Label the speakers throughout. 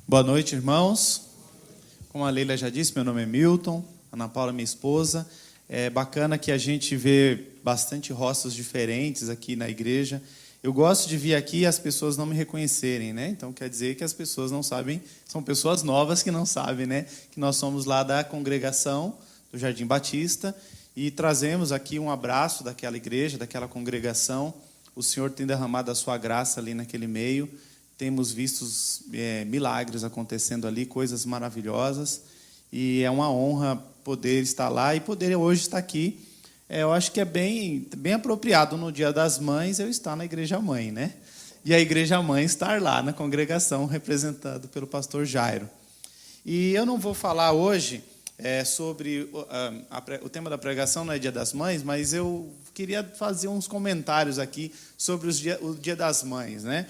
Speaker 1: Boa noite, irmãos. Como a Leila já disse, meu nome é Milton, Ana Paula, minha esposa. É bacana que a gente vê bastante rostos diferentes aqui na igreja. Eu gosto de vir aqui e as pessoas não me reconhecerem, né? Então, quer dizer que as pessoas não sabem, são pessoas novas que não sabem, né? Que nós somos lá da congregação do Jardim Batista e trazemos aqui um abraço daquela igreja, daquela congregação. O Senhor tem derramado a sua graça ali naquele meio. Temos visto milagres acontecendo ali, coisas maravilhosas. E é uma honra poder estar lá e poder hoje estar aqui. Eu acho que é bem apropriado no Dia das Mães eu estar na Igreja Mãe, né? E a Igreja Mãe estar lá na congregação, representado pelo pastor Jairo. E eu não vou falar hoje sobre o tema da pregação, não é Dia das Mães, mas eu queria fazer uns comentários aqui sobre o Dia das Mães, né?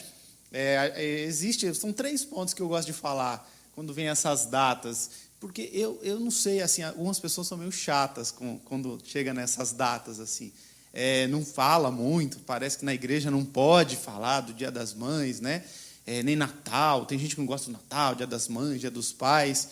Speaker 1: São 3 pontos que eu gosto de falar quando vem essas datas, porque eu não sei, assim, algumas pessoas são meio chatas quando chega nessas datas, assim, não fala muito, parece que na igreja não pode falar do Dia das Mães, né? Nem Natal, tem gente que não gosta do Natal, Dia das Mães, Dia dos Pais,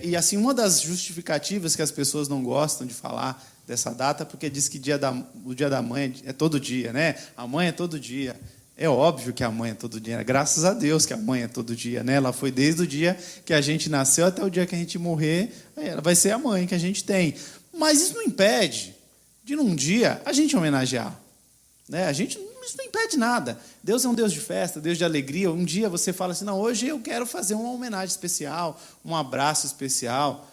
Speaker 1: e assim, uma das justificativas que as pessoas não gostam de falar dessa data, porque diz que o Dia da Mãe é todo dia, né? A mãe é todo dia. É óbvio que a mãe é todo dia, graças a Deus que a mãe é todo dia, né? Ela foi desde o dia que a gente nasceu até o dia que a gente morrer, ela vai ser a mãe que a gente tem. Mas isso não impede de, num dia, a gente homenagear, né? Isso não impede nada. Deus é um Deus de festa, Deus de alegria. Um dia você fala assim, não, hoje eu quero fazer uma homenagem especial, um abraço especial.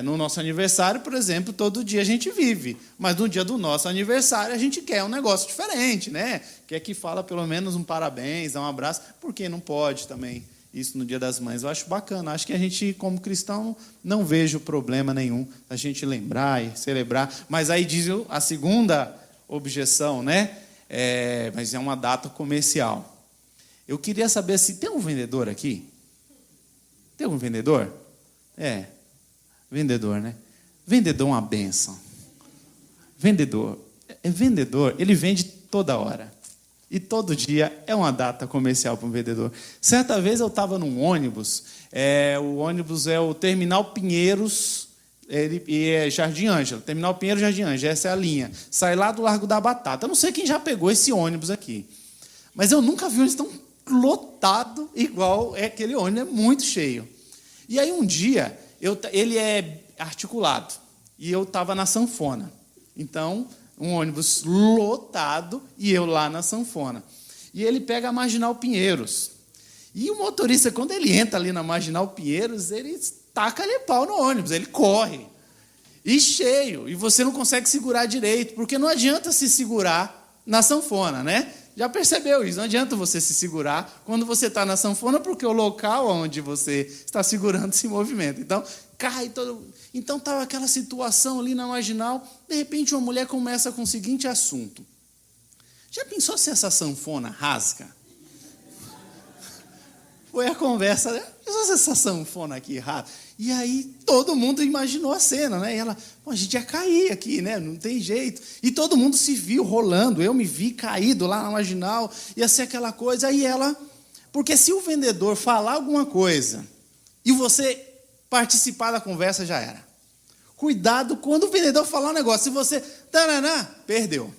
Speaker 1: No nosso aniversário, por exemplo, todo dia a gente vive, mas no dia do nosso aniversário a gente quer um negócio diferente, né? Quer que fala pelo menos um parabéns, dá um abraço, porque não pode também isso no Dia das Mães. Eu acho bacana, acho que a gente, como cristão, não vejo problema nenhum a gente lembrar e celebrar, mas aí diz a segunda objeção, né? Mas é uma data comercial. Eu queria saber se tem um vendedor aqui? Tem algum vendedor? Vendedor, né? Vendedor é uma bênção. Vendedor, ele vende toda hora. E todo dia é uma data comercial para um vendedor. Certa vez eu estava num ônibus, o ônibus é o Terminal Pinheiros, e é Jardim Ângela. Terminal Pinheiros, Jardim Ângela, essa é a linha. Sai lá do Largo da Batata. Eu não sei quem já pegou esse ônibus aqui. Mas eu nunca vi um ônibus tão lotado igual aquele ônibus, é muito cheio. E aí um dia... ele é articulado, e eu estava na sanfona. Então, um ônibus lotado, e eu lá na sanfona. E ele pega a Marginal Pinheiros. E o motorista, quando ele entra ali na Marginal Pinheiros, ele taca-lhe pau no ônibus, ele corre. E cheio, e você não consegue segurar direito, porque não adianta se segurar na sanfona, né? Já percebeu isso? Não adianta você se segurar quando você está na sanfona, porque o local onde você está segurando se movimenta. Então, cai todo... Então, estava aquela situação ali na Marginal, de repente uma mulher começa com o seguinte assunto. Já pensou se essa sanfona rasga? Foi a conversa, né? Pensou se essa sanfona aqui rasga? E aí todo mundo imaginou a cena, né? E ela, a gente ia cair aqui, né? Não tem jeito. E todo mundo se viu rolando. Eu me vi caído lá na Marginal. Ia ser aquela coisa. Aí ela... Porque se o vendedor falar alguma coisa e você participar da conversa, já era. Cuidado quando o vendedor falar um negócio. Se você... Taraná, perdeu.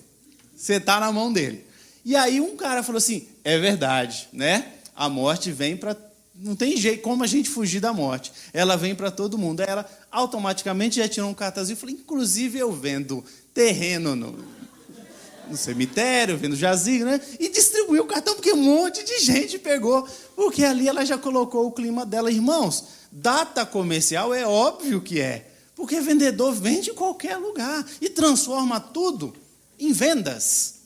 Speaker 1: Você está na mão dele. E aí um cara falou assim, é verdade, né? A morte vem para... Não tem jeito como a gente fugir da morte. Ela vem para todo mundo. Aí ela automaticamente já tirou um cartazinho e falou, inclusive eu vendo terreno no cemitério, vendo jazigo, né? E distribuiu o cartão, porque um monte de gente pegou. Porque ali ela já colocou o clima dela. Irmãos, data comercial é óbvio que é. Porque vendedor vende em qualquer lugar e transforma tudo em vendas.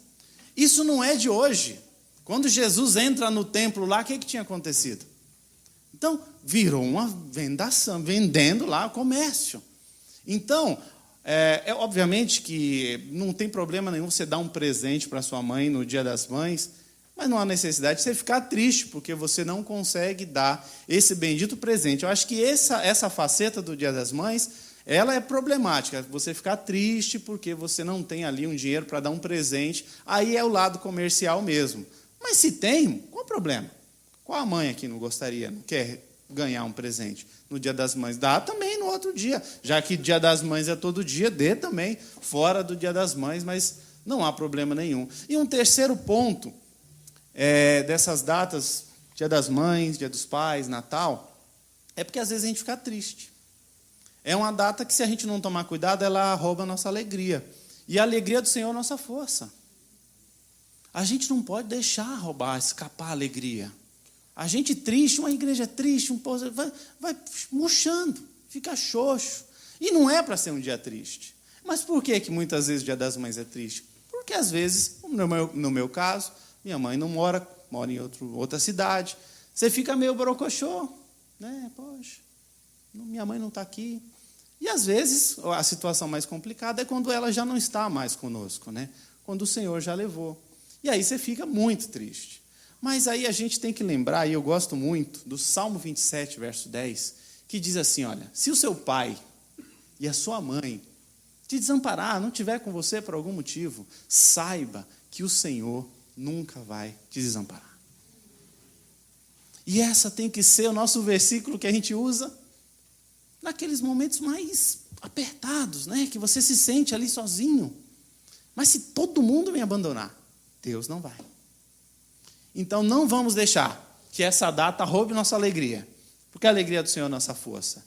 Speaker 1: Isso não é de hoje. Quando Jesus entra no templo lá, o que tinha acontecido? Então, virou uma vendação, vendendo lá o comércio. Então, obviamente que não tem problema nenhum você dar um presente para sua mãe no Dia das Mães, mas não há necessidade de você ficar triste, porque você não consegue dar esse bendito presente. Eu acho que essa faceta do Dia das Mães, ela é problemática. Você ficar triste porque você não tem ali um dinheiro para dar um presente, aí é o lado comercial mesmo. Mas se tem, qual o problema? Qual a mãe aqui não gostaria, não quer ganhar um presente no Dia das Mães? Dá também no outro dia, já que Dia das Mães é todo dia, dê também fora do Dia das Mães, mas não há problema nenhum. E um terceiro ponto dessas datas, Dia das Mães, Dia dos Pais, Natal, é porque às vezes a gente fica triste. É uma data que, se a gente não tomar cuidado, ela rouba a nossa alegria. E a alegria do Senhor é a nossa força. A gente não pode deixar roubar, escapar a alegria. A gente triste, uma igreja triste, um povo vai murchando, fica xoxo. E não é para ser um dia triste. Mas por que muitas vezes o Dia das Mães é triste? Porque às vezes, no meu caso, minha mãe não mora em outra cidade. Você fica meio borocochô, né? Poxa, minha mãe não está aqui. E às vezes a situação mais complicada é quando ela já não está mais conosco, né? Quando o Senhor já levou. E aí você fica muito triste. Mas aí a gente tem que lembrar, e eu gosto muito, do Salmo 27, verso 10, que diz assim, olha, se o seu pai e a sua mãe te desamparar, não estiver com você por algum motivo, saiba que o Senhor nunca vai te desamparar. E essa tem que ser o nosso versículo que a gente usa naqueles momentos mais apertados, né? Que você se sente ali sozinho. Mas se todo mundo me abandonar, Deus não vai. Então não vamos deixar que essa data roube nossa alegria, porque a alegria do Senhor é nossa força.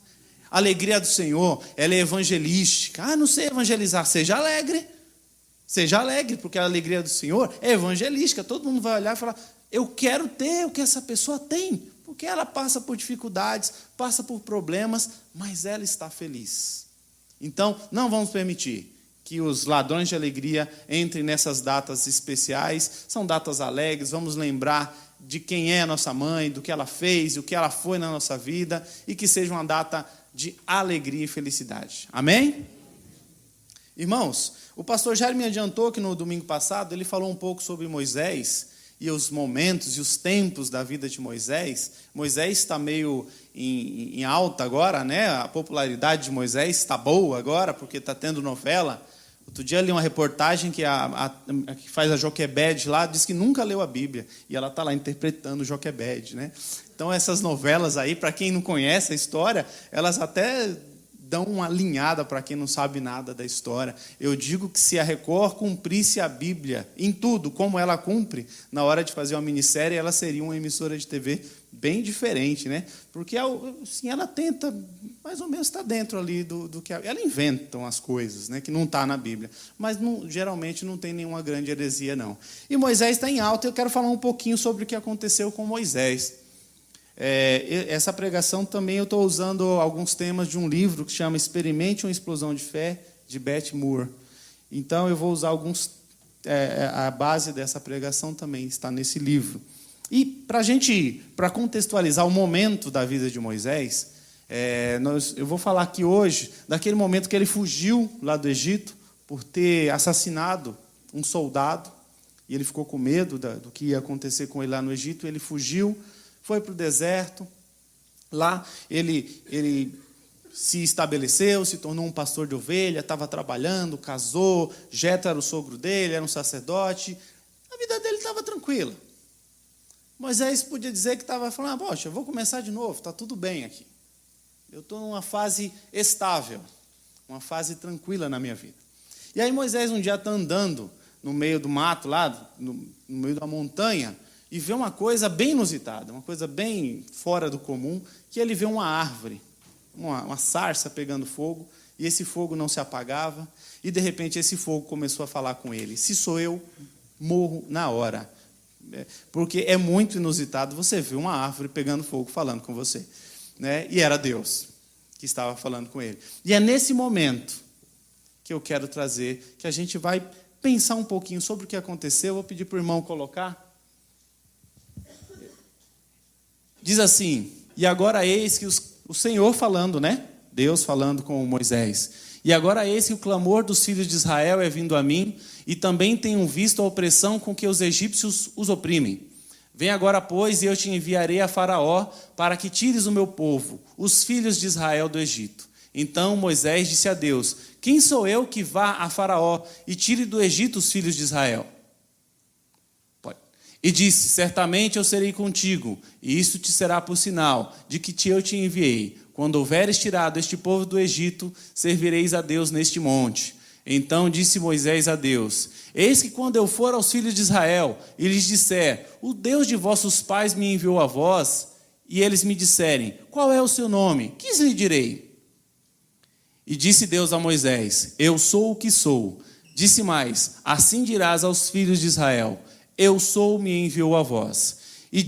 Speaker 1: A alegria do Senhor, ela é evangelística. Não sei evangelizar, seja alegre. Seja alegre, porque a alegria do Senhor é evangelística. Todo mundo vai olhar e falar, eu quero ter o que essa pessoa tem, porque ela passa por dificuldades, passa por problemas, mas ela está feliz. Então, não vamos permitir que os ladrões de alegria entrem nessas datas especiais. São datas alegres, vamos lembrar de quem é a nossa mãe, do que ela fez, o que ela foi na nossa vida, e que seja uma data de alegria e felicidade. Amém? Irmãos, o pastor Jair me adiantou que no domingo passado ele falou um pouco sobre Moisés e os momentos e os tempos da vida de Moisés. Moisés está meio em alta agora, né? A popularidade de Moisés está boa agora, porque está tendo novela. Outro dia eu li uma reportagem que a que faz a Joquebed lá, diz que nunca leu a Bíblia, e ela está lá interpretando Joquebed, né? Então essas novelas aí, para quem não conhece a história, elas até dão uma alinhada para quem não sabe nada da história. Eu digo que se a Record cumprisse a Bíblia em tudo, como ela cumpre, na hora de fazer uma minissérie, ela seria uma emissora de TV bem diferente, né? Porque assim, ela tenta, mais ou menos, estar dentro ali do que... Ela inventa as coisas, né, que não está na Bíblia, mas geralmente não tem nenhuma grande heresia, não. E Moisés está em alta, eu quero falar um pouquinho sobre o que aconteceu com Moisés. Essa pregação também eu estou usando alguns temas de um livro que chama Experimente uma Explosão de Fé, de Beth Moore. Então eu vou usar alguns... a base dessa pregação também está nesse livro. E para contextualizar o momento da vida de Moisés, eu vou falar aqui hoje daquele momento que ele fugiu lá do Egito por ter assassinado um soldado, e ele ficou com medo do que ia acontecer com ele lá no Egito. Ele fugiu, foi para o deserto. Lá ele se estabeleceu, se tornou um pastor de ovelha, estava trabalhando, casou. Jetro era o sogro dele, era um sacerdote. A vida dele estava tranquila. Moisés podia dizer que estava falando, poxa, eu vou começar de novo, está tudo bem aqui. Eu estou numa fase estável, uma fase tranquila na minha vida. E aí Moisés um dia está andando no meio do mato, lá no meio da montanha, e vê uma coisa bem inusitada, uma coisa bem fora do comum, que ele vê uma árvore, uma sarça pegando fogo, e esse fogo não se apagava, e de repente esse fogo começou a falar com ele, se sou eu, morro na hora. Porque é muito inusitado você ver uma árvore pegando fogo falando com você, né? E era Deus que estava falando com ele. E é nesse momento que eu quero trazer, que a gente vai pensar um pouquinho sobre o que aconteceu. Eu vou pedir para o irmão colocar. Diz assim, e agora eis que o Senhor falando, né? Deus falando com Moisés. E agora eis que o clamor dos filhos de Israel é vindo a mim, e também tenho visto a opressão com que os egípcios os oprimem. Vem agora, pois, e eu te enviarei a Faraó, para que tires o meu povo, os filhos de Israel, do Egito. Então Moisés disse a Deus, quem sou eu que vá a Faraó e tire do Egito os filhos de Israel?
Speaker 2: E disse: certamente eu serei contigo, e isto te será por sinal de que eu te enviei. Quando houveres tirado este povo do Egito, servireis a Deus neste monte. Então disse Moisés a Deus: eis que quando eu for aos filhos de Israel e lhes disser: o Deus de vossos pais me enviou a vós, e eles me disserem: qual é o seu nome? Que lhe direi? E disse Deus a Moisés: eu sou o que sou. Disse mais: assim dirás aos filhos de Israel: eu sou, me enviou a vós. E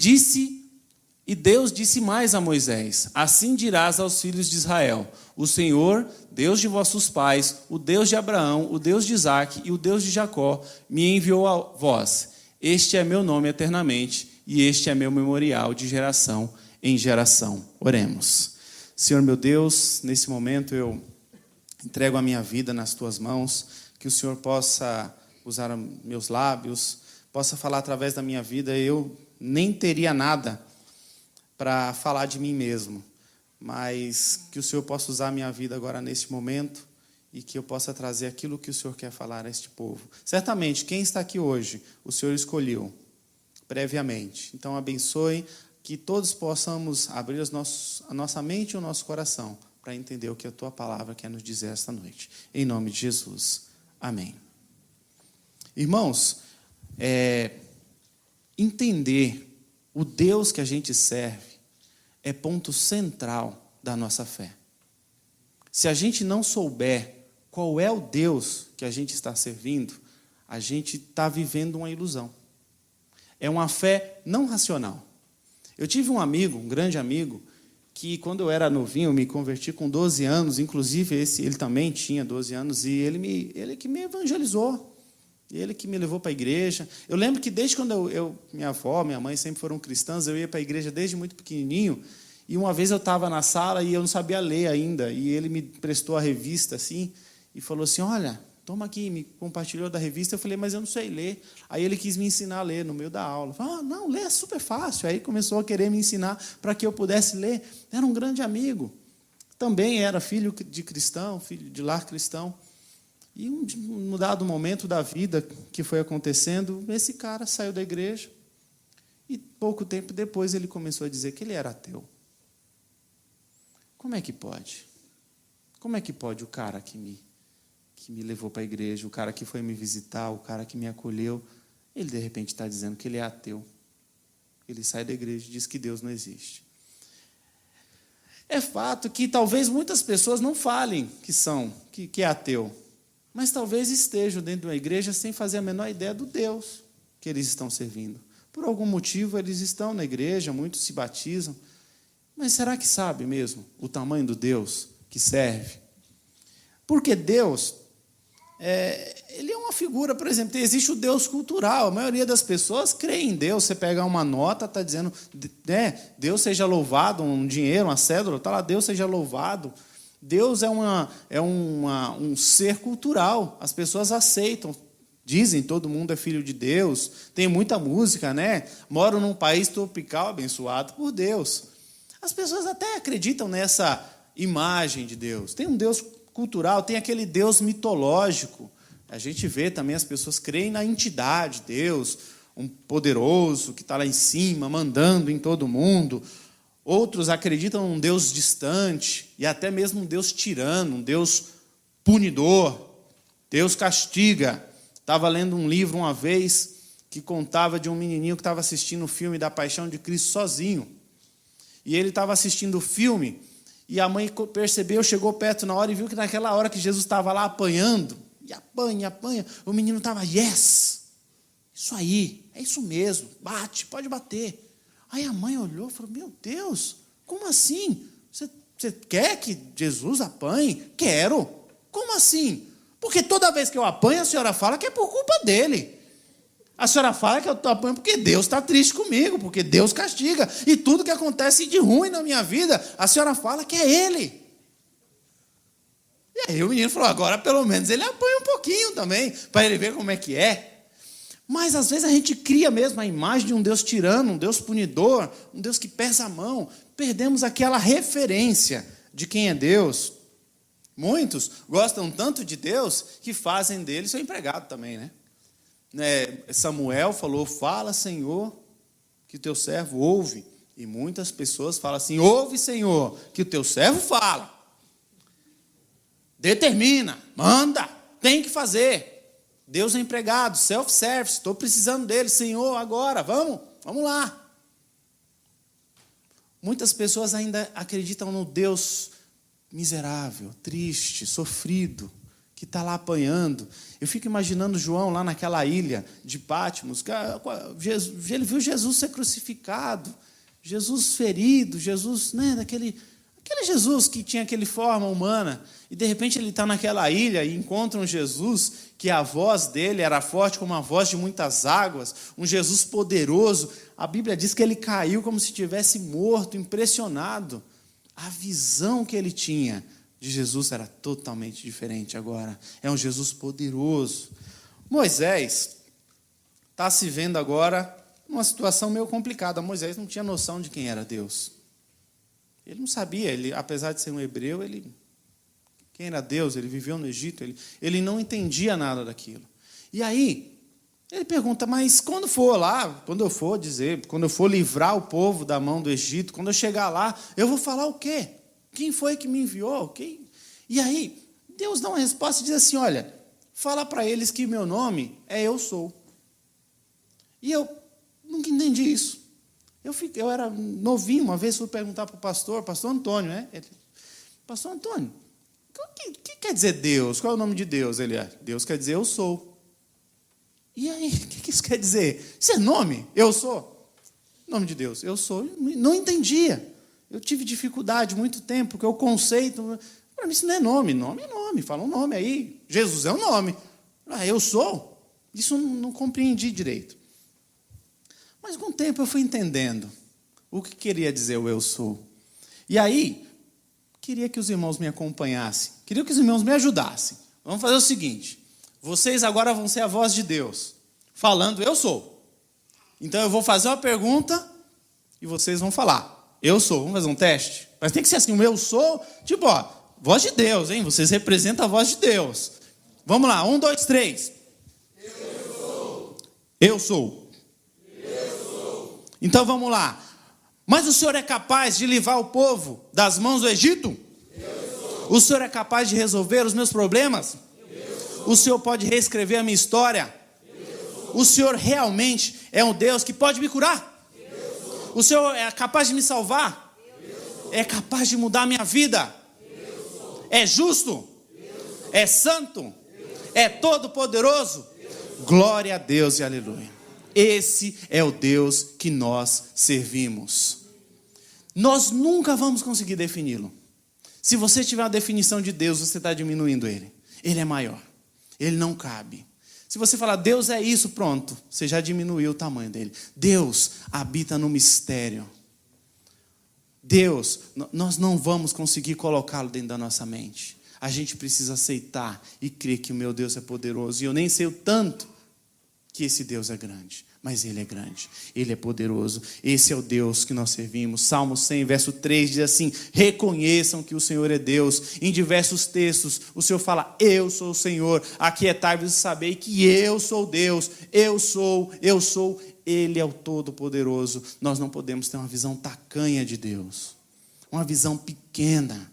Speaker 2: Deus disse mais a Moisés: assim dirás aos filhos de Israel: o Senhor, Deus de vossos pais, o Deus de Abraão, o Deus de Isaque e o Deus de Jacó, me enviou a vós. Este é meu nome eternamente, e este é meu memorial de geração em geração. Oremos. Senhor meu Deus, nesse momento eu entrego a minha vida nas tuas mãos, que o Senhor possa usar meus lábios, possa falar através da minha vida. Eu nem teria nada para falar de mim mesmo, mas que o Senhor possa usar a minha vida agora neste momento e que eu possa trazer aquilo que o Senhor quer falar a este povo. Certamente, quem está aqui hoje, o Senhor escolheu previamente. Então, abençoe, que todos possamos abrir a nossa mente e o nosso coração para entender o que a Tua palavra quer nos dizer esta noite. Em nome de Jesus. Amém. Irmãos, entender o Deus que a gente serve é ponto central da nossa fé. Se a gente não souber qual é o Deus que a gente está servindo, a gente está vivendo uma ilusão. É uma fé não racional. Eu tive um amigo, um grande amigo, que quando eu era novinho, eu me converti com 12 anos, inclusive ele também tinha 12 anos, e ele que me evangelizou. Ele que me levou para a igreja. Eu lembro que desde quando minha avó, minha mãe sempre foram cristãs, eu ia para a igreja desde muito pequenininho. E uma vez eu estava na sala e eu não sabia ler ainda. E ele me prestou a revista assim e falou assim: olha, toma aqui, me compartilhou da revista. Eu falei: mas eu não sei ler. Aí ele quis me ensinar a ler no meio da aula. Eu falei: ah, não, ler é super fácil. Aí começou a querer me ensinar para que eu pudesse ler. Era um grande amigo. Também era filho de cristão, filho de lar cristão. E um dado momento da vida que foi acontecendo, esse cara saiu da igreja e pouco tempo depois ele começou a dizer que ele era ateu. Como é que pode? Como é que pode o cara que me levou para a igreja, o cara que foi me visitar, o cara que me acolheu, ele de repente está dizendo que ele é ateu? Ele sai da igreja e diz que Deus não existe. É fato que talvez muitas pessoas não falem que é ateu, mas talvez estejam dentro de uma igreja sem fazer a menor ideia do Deus que eles estão servindo. Por algum motivo, eles estão na igreja, muitos se batizam, mas será que sabe mesmo o tamanho do Deus que serve? Porque Deus, ele é uma figura, por exemplo, existe o Deus cultural. A maioria das pessoas crê em Deus. Você pega uma nota, está dizendo, Deus seja louvado, um dinheiro, uma cédula, está lá, Deus seja louvado. Deus é um ser cultural, as pessoas aceitam, dizem, todo mundo é filho de Deus, tem muita música, né? Moro num país tropical abençoado por Deus. As pessoas até acreditam nessa imagem de Deus. Tem um Deus cultural, tem aquele Deus mitológico. A gente vê também, as pessoas creem na entidade de Deus, um poderoso que está lá em cima, mandando em todo mundo. Outros acreditam num Deus distante e até mesmo um Deus tirano, um Deus punidor. Deus castiga. Estava lendo um livro uma vez que contava de um menininho que estava assistindo o filme da Paixão de Cristo sozinho. E ele estava assistindo o filme e a mãe percebeu, chegou perto na hora e viu que naquela hora que Jesus estava lá apanhando, e apanha, o menino estava, yes, isso aí, é isso mesmo, bate, pode bater. Aí a mãe olhou e falou: meu Deus, como assim? Você quer que Jesus apanhe? Quero. Como assim? Porque toda vez que eu apanho, a senhora fala que é por culpa dele. A senhora fala que eu apanho porque Deus está triste comigo, porque Deus castiga. E tudo que acontece de ruim na minha vida, a senhora fala que é ele. E aí o menino falou: agora pelo menos ele apanha um pouquinho também, para ele ver como é que é. Mas às vezes a gente cria mesmo a imagem de um Deus tirano, um Deus punidor, um Deus que pesa a mão. Perdemos aquela referência de quem é Deus. Muitos gostam tanto de Deus que fazem dele seu empregado também, né?
Speaker 1: Samuel falou, fala, Senhor, que o teu servo ouve. E muitas pessoas falam assim, ouve, Senhor, que o teu servo fala. Determina, manda, tem que fazer. Deus é empregado, self-service, estou precisando dele, Senhor, agora, vamos lá. Muitas pessoas ainda acreditam no Deus miserável, triste, sofrido, que está lá apanhando. Eu fico imaginando João lá naquela ilha de Patmos, ele viu Jesus ser crucificado, Jesus ferido, Jesus, aquele Jesus que tinha aquele forma humana, e de repente ele está naquela ilha e encontra um Jesus que a voz dele era forte como a voz de muitas águas, um Jesus poderoso. A Bíblia diz que ele caiu como se tivesse morto, impressionado. A visão que ele tinha de Jesus era totalmente diferente agora. É um Jesus poderoso. Moisés está se vendo agora numa situação meio complicada. Moisés não tinha noção de quem era Deus. Ele não sabia, apesar de ser um hebreu, quem era Deus? Ele viveu no Egito, ele não entendia nada daquilo. E aí, ele pergunta, mas quando eu for livrar o povo da mão do Egito, quando eu chegar lá, eu vou falar o quê? Quem foi que me enviou? E aí, Deus dá uma resposta e diz assim, olha, fala para eles que meu nome é Eu Sou. E eu nunca entendi isso. Eu era novinho, uma vez fui perguntar para o pastor Antônio, né? Pastor Antônio, o que quer dizer Deus? Qual é o nome de Deus? Deus quer dizer Eu Sou. E aí, o que isso quer dizer? Isso é nome? Eu sou? Nome de Deus, Eu Sou. Não entendia. Eu tive dificuldade muito tempo, porque o conceito, para mim isso não é nome. Nome é nome, fala um nome aí. Jesus é um nome. Eu sou? Isso eu não compreendi direito. Mas com o tempo eu fui entendendo o que queria dizer o Eu Sou. E aí, queria que os irmãos me acompanhassem, queria que os irmãos me ajudassem. Vamos fazer o seguinte, vocês agora vão ser a voz de Deus, falando Eu Sou. Então eu vou fazer uma pergunta e vocês vão falar. Eu sou. Vamos fazer um teste? Mas tem que ser assim, o Eu Sou, tipo, voz de Deus, hein? Vocês representam a voz de Deus. Vamos lá, 1, 2, 3. Eu sou. Eu sou. Eu sou. Então vamos lá. Mas o Senhor é capaz de livrar o povo das mãos do Egito? Eu sou. O Senhor é capaz de resolver os meus problemas? Eu sou. O Senhor pode reescrever a minha história? Eu sou. O Senhor realmente é um Deus que pode me curar? O Senhor é capaz de me salvar? É capaz de mudar a minha vida? É justo? É santo? É todo-poderoso? Glória a Deus e aleluia. Esse é o Deus que nós servimos. Nós nunca vamos conseguir defini-lo. Se você tiver uma definição de Deus, você está diminuindo ele. Ele é maior. Ele não cabe. Se você falar, Deus é isso, pronto, você já diminuiu o tamanho dele. Deus habita no mistério. Deus, nós não vamos conseguir colocá-lo dentro da nossa mente. A gente precisa aceitar e crer que o meu Deus é poderoso. E eu nem sei o tanto que esse Deus é grande. Mas Ele é grande, Ele é poderoso. Esse é o Deus que nós servimos. Salmo 100, verso 3 diz assim, reconheçam que o Senhor é Deus. Em diversos textos o Senhor fala, eu sou o Senhor. Aquietai-vos e sabei que eu sou Deus. Eu sou. Ele é o Todo-Poderoso. Nós não podemos ter uma visão tacanha de Deus, uma visão pequena.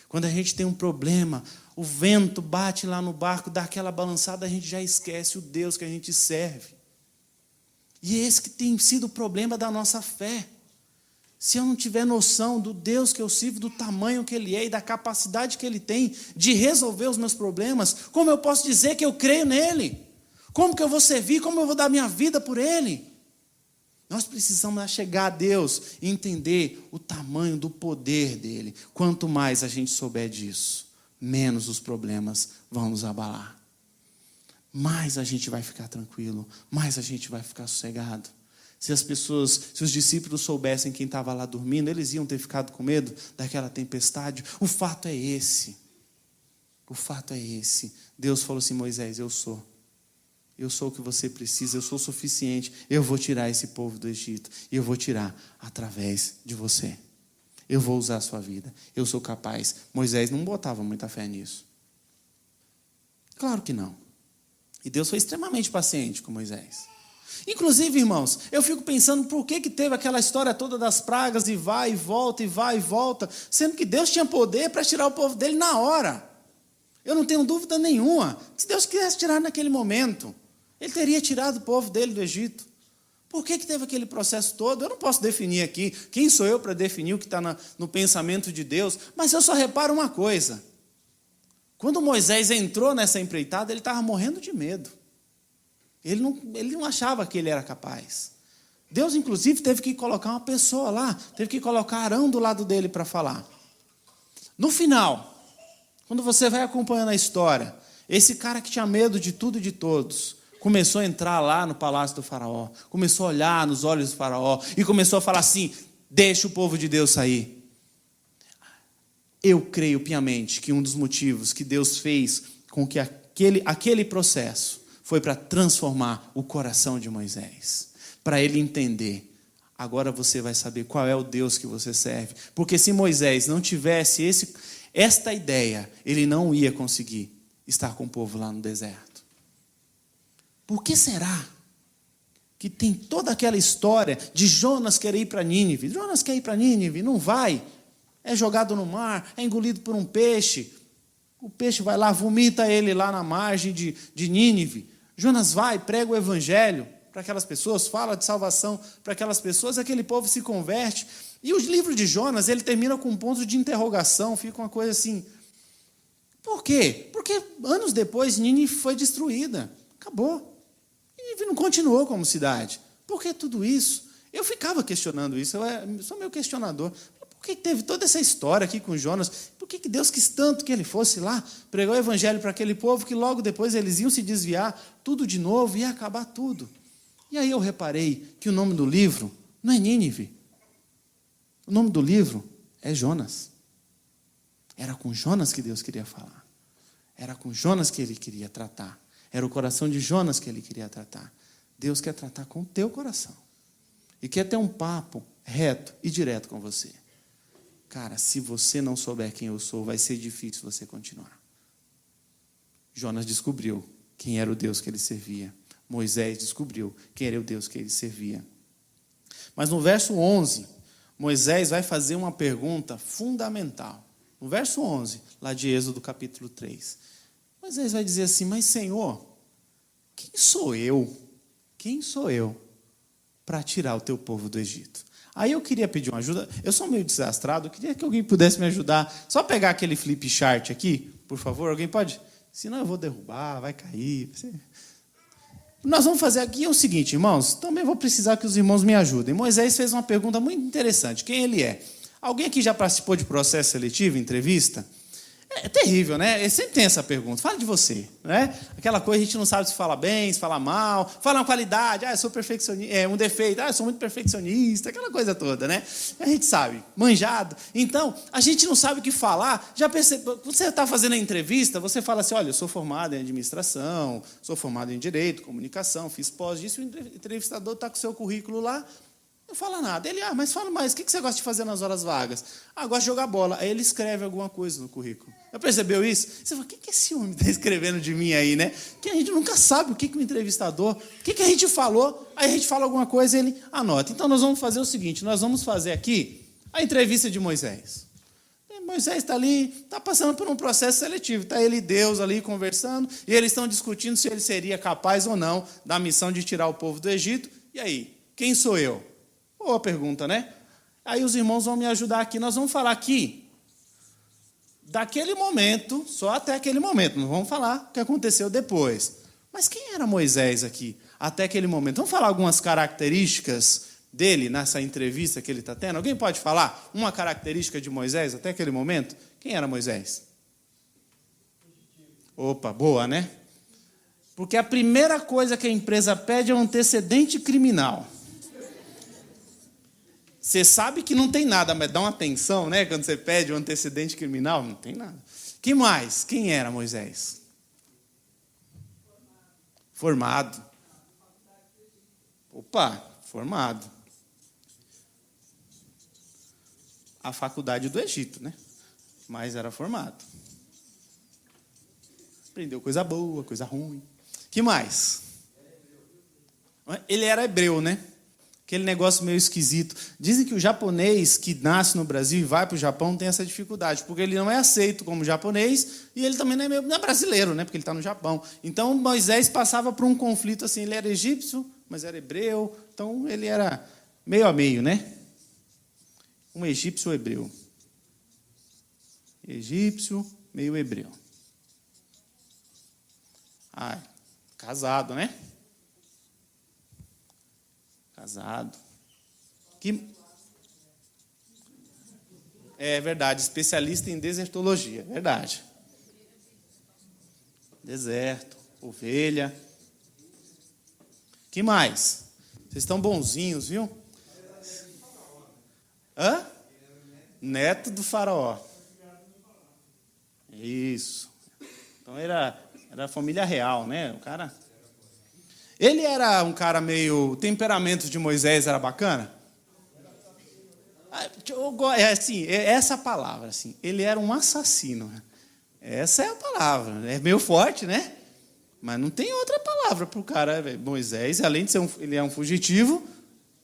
Speaker 1: Quando a gente tem um problema, o vento bate lá no barco, dá aquela balançada, a gente já esquece o Deus que a gente serve. E esse que tem sido o problema da nossa fé. Se eu não tiver noção do Deus que eu sirvo, do tamanho que Ele é e da capacidade que Ele tem de resolver os meus problemas, como eu posso dizer que eu creio nele? Como que eu vou servir? Como eu vou dar minha vida por Ele? Nós precisamos chegar a Deus e entender o tamanho do poder dEle. Quanto mais a gente souber disso, menos os problemas vão nos abalar. Mais a gente vai ficar tranquilo, mais a gente vai ficar sossegado. Se os discípulos soubessem quem estava lá dormindo, eles iam ter ficado com medo daquela tempestade. O fato é esse. O fato é esse. Deus falou assim, Moisés, eu sou. Eu sou o que você precisa, eu sou o suficiente. Eu vou tirar esse povo do Egito. E eu vou tirar através de você. Eu vou usar a sua vida. Eu sou capaz. Moisés não botava muita fé nisso. Claro que não.
Speaker 2: E Deus foi extremamente paciente com Moisés. Inclusive, irmãos, eu fico pensando por que teve aquela história toda das pragas e vai e volta, sendo que Deus tinha poder para tirar o povo dele na hora. Eu não tenho dúvida nenhuma. Se Deus quisesse tirar naquele momento, Ele teria tirado o povo dele do Egito. Por que teve aquele processo todo? Eu não posso definir aqui. Quem sou eu para definir o que está no pensamento de Deus? Mas eu só reparo uma coisa. Quando Moisés entrou nessa empreitada, ele estava morrendo de medo. Ele não achava que ele era capaz. Deus, inclusive, teve que colocar uma pessoa lá, teve que colocar Arão do lado dele para falar. No final, quando você vai acompanhando a história, esse cara que tinha medo de tudo e de todos, começou a entrar lá no palácio do faraó, começou a olhar nos olhos do faraó e começou a falar assim: deixa o povo de Deus sair. Eu creio piamente que um dos motivos que Deus fez com que aquele processo foi para transformar o coração de Moisés, para ele entender: agora você vai saber qual é o Deus que você serve. Porque se Moisés não tivesse esta ideia, ele não ia conseguir estar com o povo lá no deserto. Por que será que tem toda aquela história de Jonas querer ir para Nínive? Jonas quer ir para Nínive, não vai. É jogado no mar, é engolido por um peixe. O peixe vai lá, vomita ele lá na margem de Nínive. Jonas vai, prega o evangelho para aquelas pessoas, fala de salvação para aquelas pessoas, aquele povo se converte. E o livro de Jonas, ele termina com um ponto de interrogação, fica uma coisa assim: por quê? Porque anos depois Nínive foi destruída, acabou. Nínive não continuou como cidade. Por que tudo isso? Eu ficava questionando isso, eu sou meio questionador. Por que teve toda essa história aqui com Jonas? Por que Deus quis tanto que ele fosse lá, pregar o evangelho para aquele povo, que logo depois eles iam se desviar, tudo de novo, ia acabar tudo? E aí eu reparei que o nome do livro não é Nínive. O nome do livro é Jonas. Era com Jonas que Deus queria falar. Era com Jonas que ele queria tratar. Era o coração de Jonas que ele queria tratar. Deus quer tratar com o teu coração. E quer ter um papo reto e direto com você. Cara, se você não souber quem eu sou, vai ser difícil você continuar. Jonas descobriu quem era o Deus que ele servia. Moisés descobriu quem era o Deus que ele servia. Mas no verso 11, Moisés vai fazer uma pergunta fundamental. No verso 11, lá de Êxodo capítulo 3. Moisés vai dizer assim: mas Senhor, quem sou eu? Quem sou eu para tirar o teu povo do Egito? Aí eu queria pedir uma ajuda. Eu sou meio desastrado, eu queria que alguém pudesse me ajudar. Só pegar aquele flip chart aqui, por favor. Alguém pode? Senão eu vou derrubar, vai cair. Nós vamos fazer aqui o seguinte, irmãos. Também vou precisar que os irmãos me ajudem. Moisés fez uma pergunta muito interessante. Quem ele é? Alguém aqui já participou de processo seletivo, entrevista? É terrível, né? Ele sempre tem essa pergunta. Fala de você, né? Aquela coisa, a gente não sabe se fala bem, se fala mal. Fala uma qualidade, eu sou perfeccionista. Um defeito, eu sou muito perfeccionista. Aquela coisa toda, né? A gente sabe, manjado. Então, a gente não sabe o que falar. Já percebeu? Você está fazendo a entrevista, você fala assim: olha, eu sou formado em administração, sou formado em direito, comunicação, fiz pós disso. O entrevistador está com o seu currículo lá. Não fala nada. Ele, mas fala mais, o que você gosta de fazer nas horas vagas? Gosto de jogar bola. Aí ele escreve alguma coisa no currículo. Já percebeu isso? Você fala: o que esse homem está escrevendo de mim aí, né? Que a gente nunca sabe o que o entrevistador, o que a gente falou, aí a gente fala alguma coisa e ele anota. Então nós vamos fazer o seguinte, nós vamos fazer aqui a entrevista de Moisés. Moisés está ali, está passando por um processo seletivo. Está ele e Deus ali conversando, e eles estão discutindo se ele seria capaz ou não da missão de tirar o povo do Egito. E aí, quem sou eu? Boa pergunta, né? Aí os irmãos vão me ajudar aqui. Nós vamos falar aqui daquele momento, só até aquele momento. Não vamos falar o que aconteceu depois. Mas quem era Moisés aqui até aquele momento? Vamos falar algumas características dele nessa entrevista que ele está tendo? Alguém pode falar uma característica de Moisés até aquele momento? Quem era Moisés? Opa, boa, né? Porque a primeira coisa que a empresa pede é um antecedente criminal. Você sabe que não tem nada, mas dá uma atenção, né? Quando você pede um antecedente criminal, não tem nada. Que mais? Quem era Moisés? Formado. Opa, formado. A faculdade do Egito, né? Mas era formado. Aprendeu coisa boa, coisa ruim.
Speaker 1: Que mais? Ele era hebreu, né? Aquele negócio meio esquisito. Dizem que o japonês que nasce no Brasil e vai para o Japão tem essa dificuldade, porque ele não é aceito como japonês e ele também não é brasileiro, né? Porque ele está no Japão. Então, Moisés passava por um conflito assim. Ele era egípcio, mas era hebreu. Então, ele era meio a meio, né? Um egípcio hebreu. Egípcio, meio hebreu. Casado, né? Casado. É verdade, especialista em desertologia, verdade. Deserto, ovelha. Que mais? Vocês estão bonzinhos, viu? Hã? Neto do faraó. Isso. Então era família real, né? O cara. Ele era um cara meio. O temperamento de Moisés era bacana? É assim, é essa palavra, assim. Ele era um assassino. Essa é a palavra. É meio forte, né? Mas não tem outra palavra para o cara. Moisés, além de ser ele é um fugitivo,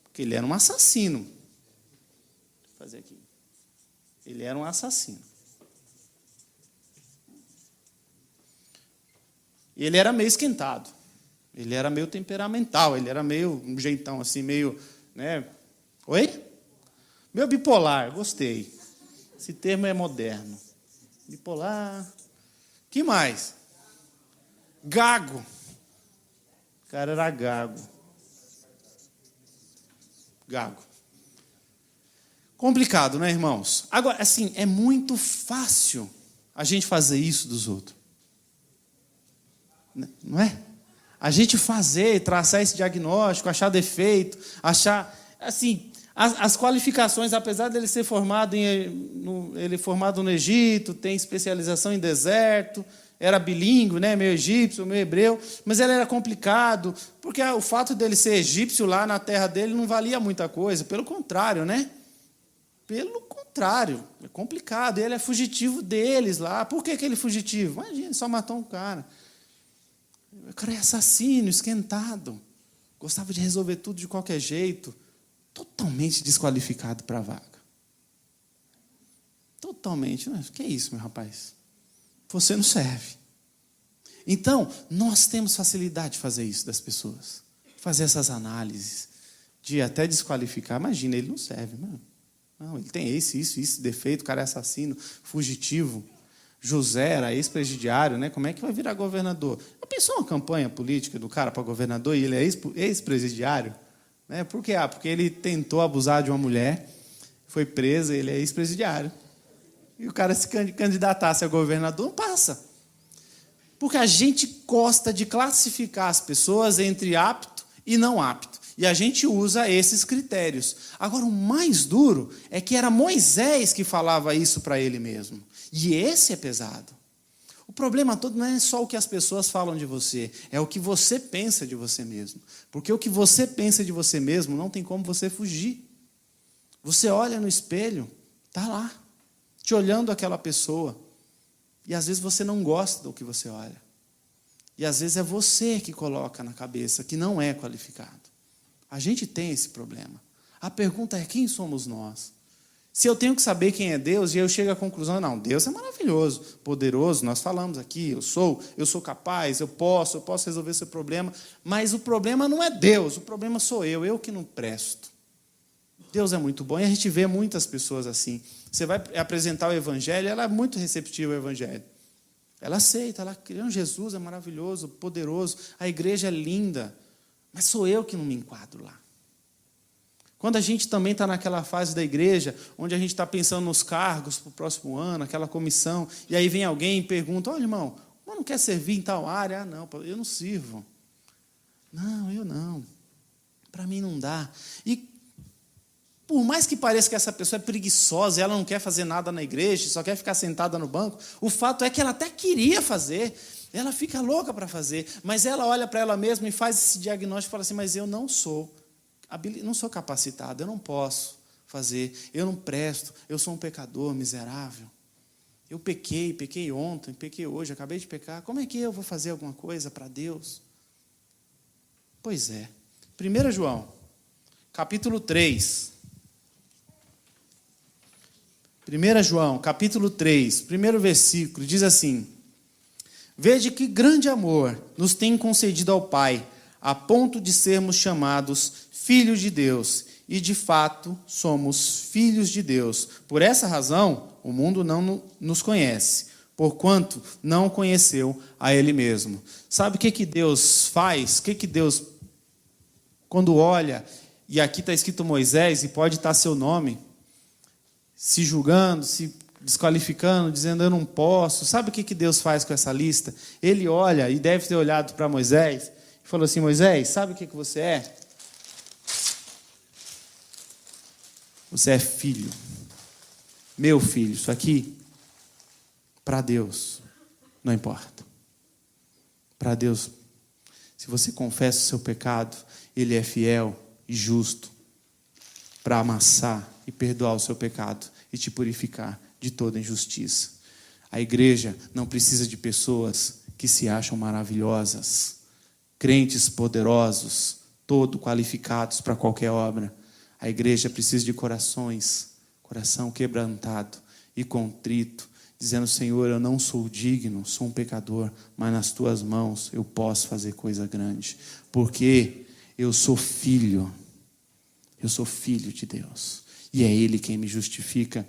Speaker 1: porque ele era um assassino. Vou fazer aqui. Ele era um assassino. E ele era meio esquentado. Ele era meio temperamental. Ele era meio um jeitão assim, meio, né? Oi? Meio bipolar. Gostei. Esse termo é moderno. Bipolar. Que mais? Gago. O cara era gago. Gago. Complicado, né, irmãos? Agora, assim, é muito fácil a gente fazer isso dos outros. Não é? A gente fazer, traçar esse diagnóstico, achar defeito, achar, assim, as qualificações, apesar dele ser formado ele é formado no Egito, tem especialização em deserto, era bilíngue, né, meio egípcio, meio hebreu, mas ele era complicado, porque o fato dele ser egípcio lá na terra dele não valia muita coisa, pelo contrário, né? Pelo contrário, é complicado, ele é fugitivo deles lá. Por que ele é fugitivo? Imagina, só matou um cara. O cara é assassino, esquentado, gostava de resolver tudo de qualquer jeito, totalmente desqualificado para a vaga. Totalmente. O que é isso, meu rapaz? Você não serve. Então, nós temos facilidade de fazer isso das pessoas, fazer essas análises, de até desqualificar. Imagina, ele não serve, mano. Não, ele tem esse defeito, o cara é assassino, fugitivo. José era ex-presidiário, né? Como é que vai virar governador? Já pensou uma campanha política do cara para governador e ele é ex-presidiário? Né? Por quê? Porque ele tentou abusar de uma mulher, foi preso, ele é ex-presidiário. E o cara se candidatasse a governador, não passa. Porque a gente gosta de classificar as pessoas entre apto e não apto. E a gente usa esses critérios. Agora, o mais duro é que era Moisés que falava isso para ele mesmo. E esse é pesado. O problema todo não é só o que as pessoas falam de você, é o que você pensa de você mesmo. Porque o que você pensa de você mesmo não tem como você fugir. Você olha no espelho, está lá, te olhando aquela pessoa. E às vezes você não gosta do que você olha. E às vezes é você que coloca na cabeça que não é qualificado. A gente tem esse problema. A pergunta é: quem somos nós? Se eu tenho que saber quem é Deus e eu chego à conclusão, não, Deus é maravilhoso, poderoso, nós falamos aqui, eu sou capaz, eu posso resolver esse problema, mas o problema não é Deus, o problema sou eu que não presto. Deus é muito bom e a gente vê muitas pessoas assim. Você vai apresentar o Evangelho, ela é muito receptiva ao Evangelho. Ela aceita, ela crê, Jesus é maravilhoso, poderoso, a igreja é linda, mas sou eu que não me enquadro lá. Quando a gente também está naquela fase da igreja, onde a gente está pensando nos cargos para o próximo ano, aquela comissão, e aí vem alguém e pergunta: olha, irmão, não quer servir em tal área? Ah, não, eu não sirvo. Não, eu não. Para mim não dá. E por mais que pareça que essa pessoa é preguiçosa, ela não quer fazer nada na igreja, só quer ficar sentada no banco, o fato é que ela até queria fazer, ela fica louca para fazer, mas ela olha para ela mesma e faz esse diagnóstico e fala assim: mas eu não sou capacitado, eu não posso fazer, eu não presto, eu sou um pecador miserável. Eu pequei ontem, pequei hoje, acabei de pecar. Como é que eu vou fazer alguma coisa para Deus? Pois é. 1 João, capítulo 3. 1 João, capítulo 3, primeiro versículo, diz assim: Vede que grande amor nos tem concedido ao Pai, a ponto de sermos chamados filhos de Deus. E, de fato, somos filhos de Deus. Por essa razão, o mundo não nos conhece, porquanto não conheceu a Ele mesmo. Sabe o que Deus faz? O que Deus, quando olha, e aqui está escrito Moisés, e pode estar seu nome, se julgando, se desqualificando, dizendo eu não posso. Sabe o que Deus faz com essa lista? Ele olha, e deve ter olhado para Moisés, e falou assim: Moisés, sabe o que você é? Você é filho, meu filho. Isso aqui, para Deus, não importa. Para Deus, se você confessa o seu pecado, Ele é fiel e justo para amassar e perdoar o seu pecado e te purificar de toda injustiça. A igreja não precisa de pessoas que se acham maravilhosas, crentes poderosos, todo qualificados para qualquer obra. A igreja precisa de coração quebrantado e contrito, dizendo: Senhor, eu não sou digno, sou um pecador, mas nas tuas mãos eu posso fazer coisa grande, porque eu sou filho de Deus, e é Ele quem me justifica.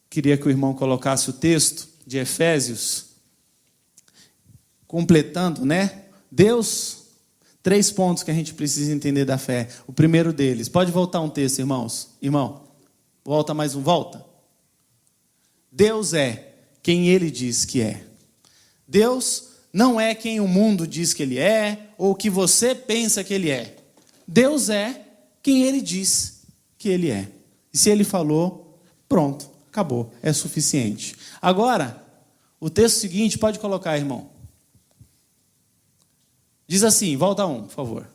Speaker 1: Queria que o irmão colocasse o texto de Efésios, completando, né? Deus, 3 pontos que a gente precisa entender da fé. O primeiro deles, pode voltar um texto, irmãos? Irmão, volta mais um, volta. Deus é quem Ele diz que é. Deus não é quem o mundo diz que Ele é, ou que você pensa que Ele é. Deus é quem Ele diz que Ele é. E se Ele falou, pronto, acabou, é suficiente. Agora, o texto seguinte, pode colocar, irmão. Diz assim, volta um, por favor.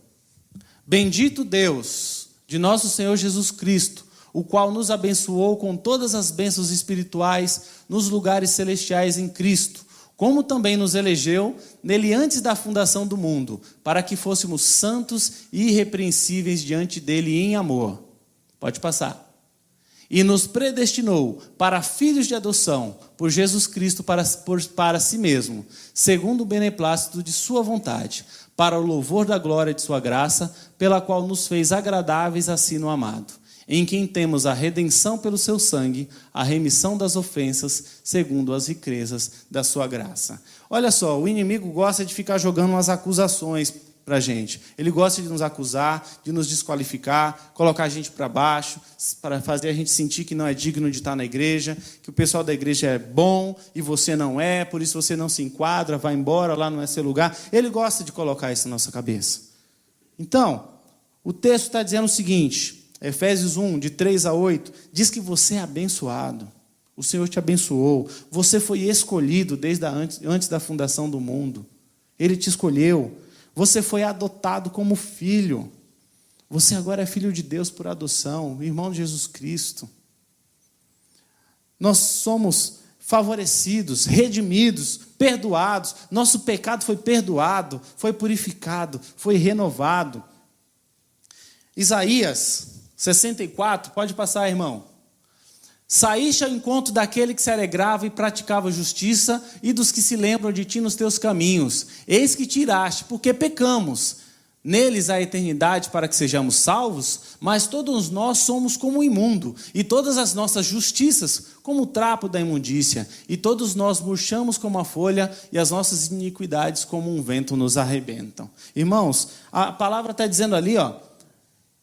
Speaker 1: Bendito Deus de nosso Senhor Jesus Cristo, o qual nos abençoou com todas as bênçãos espirituais nos lugares celestiais em Cristo, como também nos elegeu nele antes da fundação do mundo, para que fôssemos santos e irrepreensíveis diante dele em amor. Pode passar. E nos predestinou para filhos de adoção, por Jesus Cristo para si mesmo, segundo o beneplácito de sua vontade, para o louvor da glória de sua graça, pela qual nos fez agradáveis assim no amado, em quem temos a redenção pelo seu sangue, a remissão das ofensas, segundo as riquezas da sua graça. Olha só, o inimigo gosta de ficar jogando umas acusações para a gente. Ele gosta de nos acusar, de nos desqualificar, colocar a gente para baixo, para fazer a gente sentir que não é digno de estar na igreja, que o pessoal da igreja é bom e você não é, por isso você não se enquadra, vai embora, lá não é seu lugar. Ele gosta de colocar isso na nossa cabeça. Então, o texto está dizendo o seguinte, Efésios 1, de 3 a 8, diz que você é abençoado. O Senhor te abençoou. Você foi escolhido desde antes da fundação do mundo. Ele te escolheu. Você foi adotado como filho. Você agora é filho de Deus por adoção, irmão de Jesus Cristo. Nós somos favorecidos, redimidos, perdoados. Nosso pecado foi perdoado, foi purificado, foi renovado. Isaías 64, pode passar, irmão. Saíste ao encontro daquele que se alegrava e praticava justiça e dos que se lembram de ti nos teus caminhos. Eis que tiraste, porque pecamos. Neles a eternidade para que sejamos salvos, mas todos nós somos como o imundo, e todas as nossas justiças como o trapo da imundícia, e todos nós murchamos como a folha, e as nossas iniquidades como um vento nos arrebentam. Irmãos, a palavra está dizendo ali,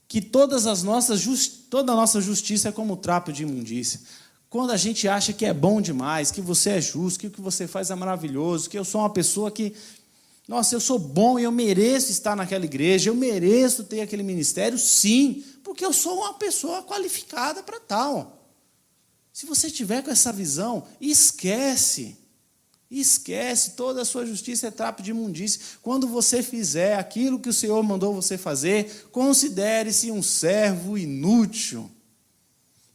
Speaker 1: que toda a nossa justiça é como o trapo de imundícia. Quando a gente acha que é bom demais, que você é justo, que o que você faz é maravilhoso, que eu sou uma pessoa que, nossa, eu sou bom e eu mereço estar naquela igreja, eu mereço ter aquele ministério, sim, porque eu sou uma pessoa qualificada para tal. Se você tiver com essa visão, esquece, toda a sua justiça é trapo de imundície. Quando você fizer aquilo que o Senhor mandou você fazer, considere-se um servo inútil.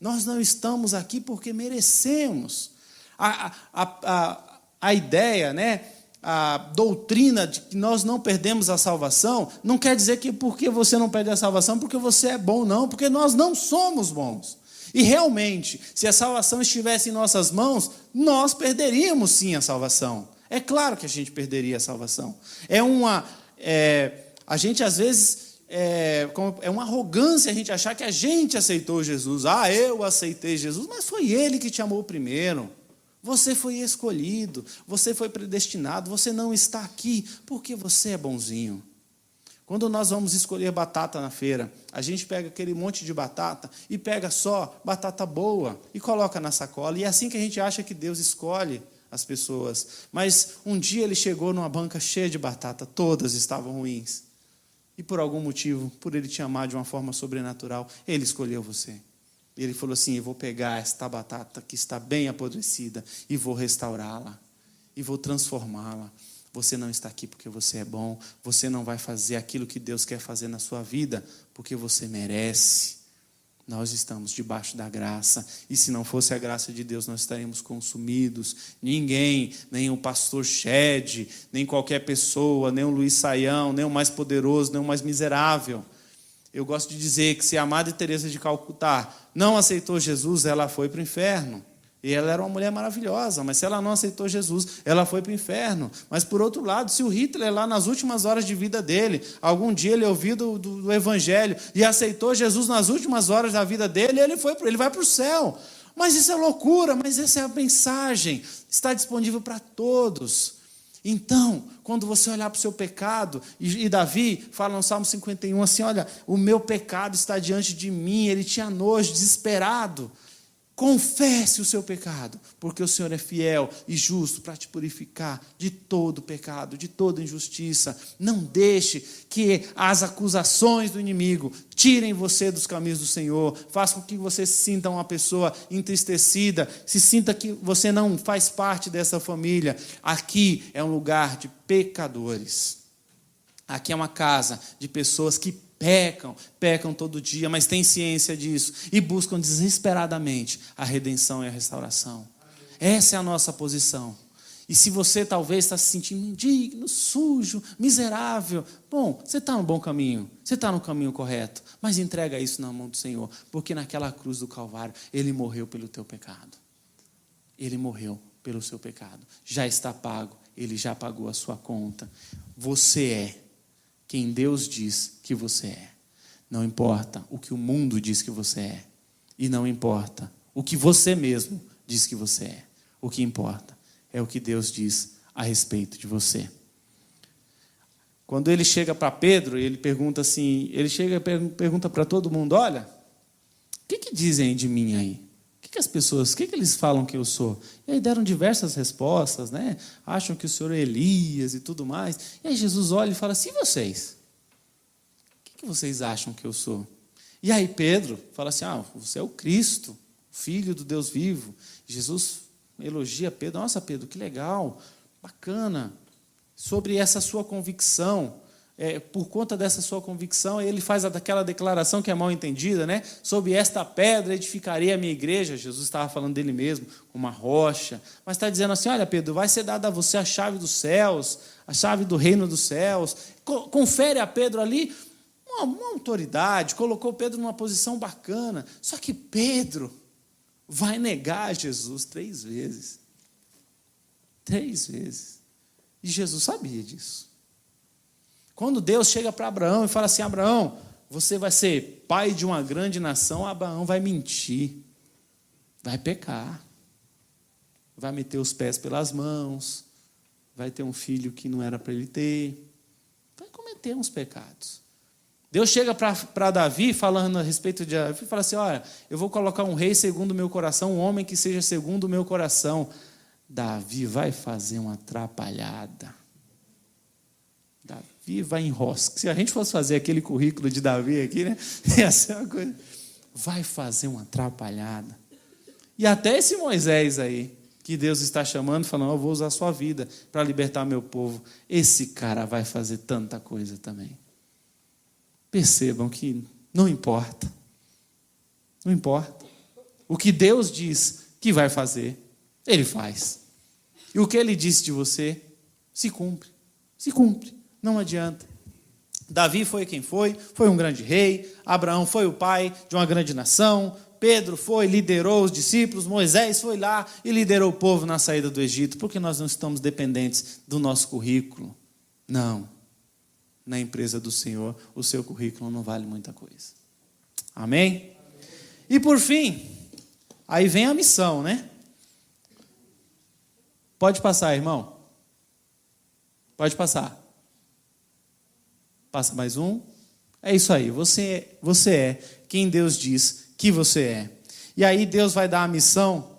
Speaker 1: Nós não estamos aqui porque merecemos. A ideia, né,
Speaker 2: a doutrina de que nós não perdemos a salvação, não quer dizer que porque você não perde a salvação, porque você é bom, não, porque nós não somos bons. E realmente, se a salvação estivesse em nossas mãos, nós perderíamos sim a salvação. É claro que a gente perderia a salvação. A gente às vezes, é uma arrogância a gente achar que a gente aceitou Jesus. Ah, eu aceitei Jesus, mas foi Ele que te amou primeiro. Você foi escolhido, você foi predestinado, você não está aqui porque você é bonzinho. Quando nós vamos escolher batata na feira, a gente pega aquele monte de batata e pega só batata boa e coloca na sacola. E é assim que a gente acha que Deus escolhe as pessoas. Mas um dia ele chegou numa banca cheia de batata, todas estavam ruins. E por algum motivo, por ele te amar de uma forma sobrenatural, ele escolheu você. E ele falou assim: eu vou pegar esta batata que está bem apodrecida e vou restaurá-la. E vou transformá-la. Você não está aqui porque você é bom. Você não vai fazer aquilo que Deus quer fazer na sua vida porque você merece. Nós estamos debaixo da graça. E se não fosse a graça de Deus, nós estaríamos consumidos. Ninguém, nem o pastor Shed, nem qualquer pessoa, nem o Luiz Saião, nem o mais poderoso, nem o mais miserável. Eu gosto de dizer que se a Madre Teresa de Calcutá não aceitou Jesus, ela foi para o inferno. E ela era uma mulher maravilhosa, mas se ela não aceitou Jesus, ela foi para o inferno. Mas, por outro lado, se o Hitler, lá nas últimas horas de vida dele, algum dia ele ouviu do Evangelho e aceitou Jesus nas últimas horas da vida dele, ele vai para o céu. Mas isso é loucura, mas essa é a mensagem. Está disponível para todos. Então, quando você olhar para o seu pecado, e Davi fala no Salmo 51 assim: olha, o meu pecado está diante de mim, ele tinha nojo, desesperado. Confesse o seu pecado, porque o Senhor é fiel e justo para te purificar de todo pecado, de toda injustiça. Não deixe que as acusações do inimigo tirem você dos caminhos do Senhor. Faça com que você se sinta uma pessoa entristecida, se sinta que você não faz parte dessa família. Aqui é um lugar de pecadores. Aqui é uma casa de pessoas que pecam todo dia, mas têm ciência disso e buscam desesperadamente a redenção e a restauração. Essa é a nossa posição. E se você talvez está se sentindo indigno, sujo, miserável, bom, você está no bom caminho, você está no caminho correto, mas entrega isso na mão do Senhor, porque naquela cruz do Calvário, Ele morreu pelo teu pecado. Ele morreu pelo seu pecado. Já está pago, Ele já pagou a sua conta. Você é quem Deus diz que você é. Não importa o que o mundo diz que você é. E não importa o que você mesmo diz que você é. O que importa é o que Deus diz a respeito de você. Quando ele chega para Pedro, ele pergunta assim, pergunta para todo mundo: olha, o que dizem de mim aí? O que eles falam que eu sou? E aí deram diversas respostas, né? Acham que o Senhor é Elias e tudo mais. E aí Jesus olha e fala assim: e vocês? O que vocês acham que eu sou? E aí Pedro fala assim: você é o Cristo, Filho do Deus vivo. Jesus elogia Pedro: nossa, Pedro, que legal, bacana. Sobre essa sua convicção. Por conta dessa sua convicção, ele faz aquela declaração que é mal entendida, né? Sobre esta pedra edificarei a minha igreja. Jesus estava falando dele mesmo, uma rocha. Mas está dizendo assim: olha, Pedro, vai ser dada a você a chave dos céus, a chave do reino dos céus. Confere a Pedro ali uma autoridade, colocou Pedro numa posição bacana. Só que Pedro vai negar Jesus 3 vezes. 3 vezes. E Jesus sabia disso. Quando Deus chega para Abraão e fala assim: Abraão, você vai ser pai de uma grande nação, Abraão vai mentir, vai pecar, vai meter os pés pelas mãos, vai ter um filho que não era para ele ter, vai cometer uns pecados. Deus chega para Davi, falando a respeito de Davi, fala assim: olha, eu vou colocar um rei segundo o meu coração, um homem que seja segundo o meu coração. Davi vai fazer uma atrapalhada. Davi vai enroscar. Se a gente fosse fazer aquele currículo de Davi aqui, né? Ia ser uma coisa. Vai fazer uma atrapalhada. E até esse Moisés aí, que Deus está chamando, falando: eu vou usar a sua vida para libertar meu povo. Esse cara vai fazer tanta coisa também. Percebam que não importa. Não importa. O que Deus diz que vai fazer, Ele faz. E o que Ele disse de você,
Speaker 1: se cumpre. Se cumpre. Não adianta. Davi foi quem foi um grande rei. Abraão foi o pai de uma grande nação. Pedro foi, liderou os discípulos. Moisés foi lá e liderou o povo na saída do Egito. Porque nós não estamos dependentes do nosso currículo. Não. Na empresa do Senhor, o seu currículo não vale muita coisa. Amém? E por fim, aí vem a missão, né? Pode passar, irmão. Pode passar. Passa mais um. É isso aí. Você é quem Deus diz que você é. E aí Deus vai dar a missão.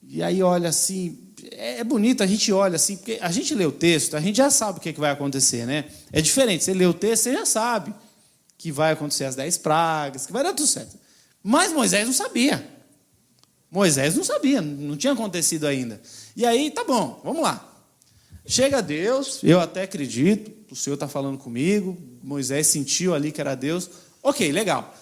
Speaker 1: E aí olha assim, é bonito, a gente olha assim, porque a gente lê o texto, a gente já sabe o que vai acontecer, né? É diferente, você lê o texto, você já sabe que vai acontecer as 10 pragas, que vai dar tudo certo. Mas Moisés não sabia. Moisés não sabia, não tinha acontecido ainda. E aí, tá bom, vamos lá. Chega Deus, eu até acredito, o Senhor está falando comigo, Moisés sentiu ali que era Deus. Ok, legal.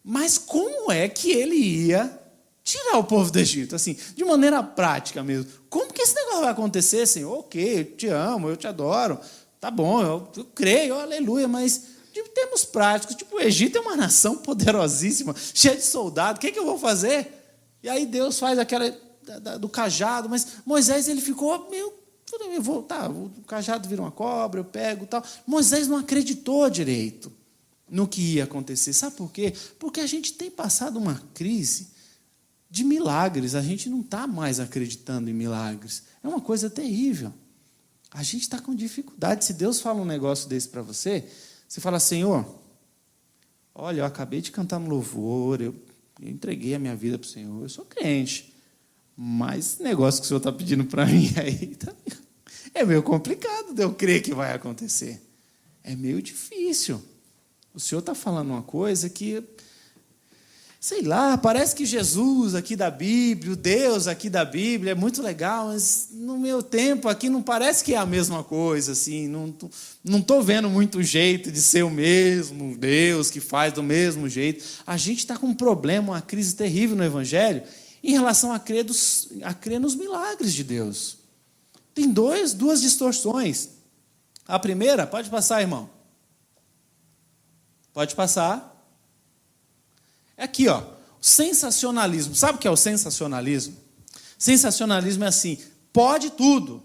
Speaker 1: Mas como é que ele ia tirar o povo do Egito? Assim, de maneira prática mesmo. Como que esse negócio vai acontecer, Senhor? Ok, eu te amo, eu te adoro. Tá bom, eu creio, aleluia, mas de termos práticos, tipo, o Egito é uma nação poderosíssima, cheia de soldados, o que eu vou fazer? E aí Deus faz aquela do cajado, mas Moisés ele ficou, o cajado vira uma cobra, eu pego e tal. Moisés não acreditou direito no que ia acontecer. Sabe por quê? Porque a gente tem passado uma crise de milagres, a gente não está mais acreditando em milagres. É uma coisa terrível. A gente está com dificuldade. Se Deus fala um negócio desse para você, você fala, Senhor, olha, eu acabei de cantar no louvor, eu entreguei a minha vida para o Senhor, eu sou crente, mas esse negócio que o Senhor está pedindo para mim aí é meio complicado de eu crer que vai acontecer. É meio difícil. O Senhor está falando uma coisa que, sei lá, parece que Jesus aqui da Bíblia, o Deus aqui da Bíblia é muito legal, mas no meu tempo aqui não parece que é a mesma coisa, assim, não estou vendo muito jeito de ser o mesmo Deus que faz do mesmo jeito. A gente está com um problema, uma crise terrível no Evangelho em relação a crer nos milagres de Deus. Tem duas distorções. A primeira, pode passar, irmão. Pode passar. É aqui, ó, sensacionalismo. Sabe o que é o sensacionalismo? Sensacionalismo é assim, pode tudo.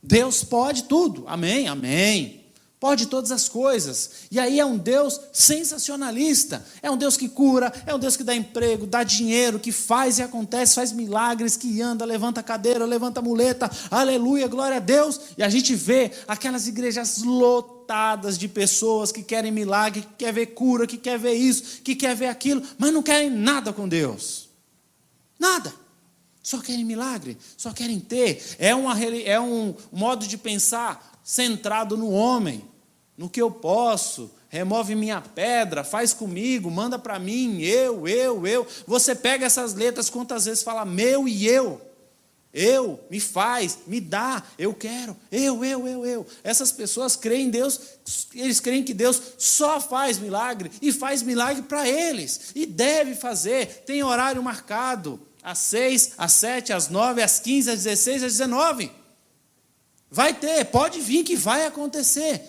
Speaker 1: Deus pode tudo. Amém, amém. Pode todas as coisas. E aí é um Deus sensacionalista. É um Deus que cura, é um Deus que dá emprego, dá dinheiro, que faz e acontece, faz milagres, que anda, levanta cadeira, levanta muleta. Aleluia, glória a Deus. E a gente vê aquelas igrejas lotadas de pessoas que querem milagre, que quer ver cura, que quer ver isso, que quer ver aquilo, mas não querem nada com Deus. Nada. Só querem milagre, só querem ter. É um modo de pensar centrado no homem, no que eu posso. Remove minha pedra, faz comigo, manda para mim, eu. Você pega essas letras, quantas vezes fala meu e eu. Eu, me faz, me dá, eu quero, eu. Essas pessoas creem em Deus, eles creem que Deus só faz milagre, e faz milagre para eles, e deve fazer, tem horário marcado, às 6, às 7, às 9, às 15, às 16, às 19. Vai ter, pode vir que vai acontecer.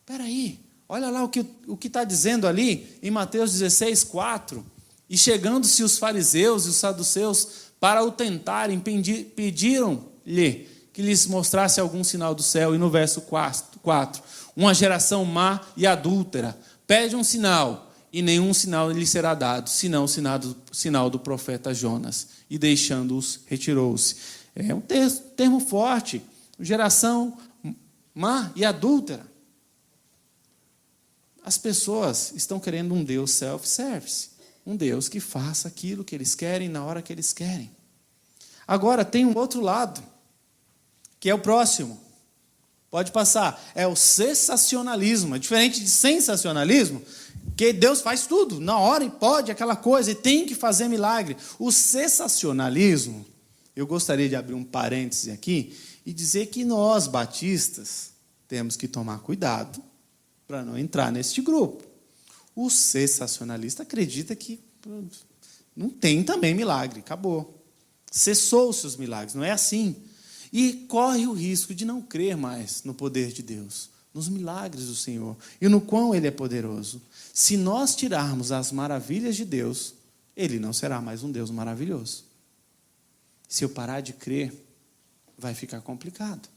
Speaker 1: Espera aí, olha lá o que está dizendo ali, em Mateus 16, 4. E chegando-se os fariseus e os saduceus para o tentarem, pediram-lhe que lhes mostrasse algum sinal do céu. E no verso 4, uma geração má e adúltera pede um sinal, e nenhum sinal lhe será dado, senão o sinal do profeta Jonas. E deixando-os, retirou-se. É um termo forte, geração má e adúltera. As pessoas estão querendo um Deus self-service, um Deus que faça aquilo que eles querem na hora que eles querem. Agora, tem um outro lado, que é o próximo. Pode passar. É o sensacionalismo. É diferente de sensacionalismo, que Deus faz tudo, na hora e pode, aquela coisa, e tem que fazer milagre. O sensacionalismo, eu gostaria de abrir um parêntese aqui e dizer que nós, batistas, temos que tomar cuidado para não entrar neste grupo. O sensacionalista acredita que não tem também milagre, acabou. Cessou-se os milagres, não é assim.
Speaker 2: e corre o risco de não crer mais no poder de Deus, nos milagres do Senhor e no quão Ele é poderoso. Se nós tirarmos as maravilhas de Deus, Ele não será mais um Deus maravilhoso. Se eu parar de crer, vai ficar complicado.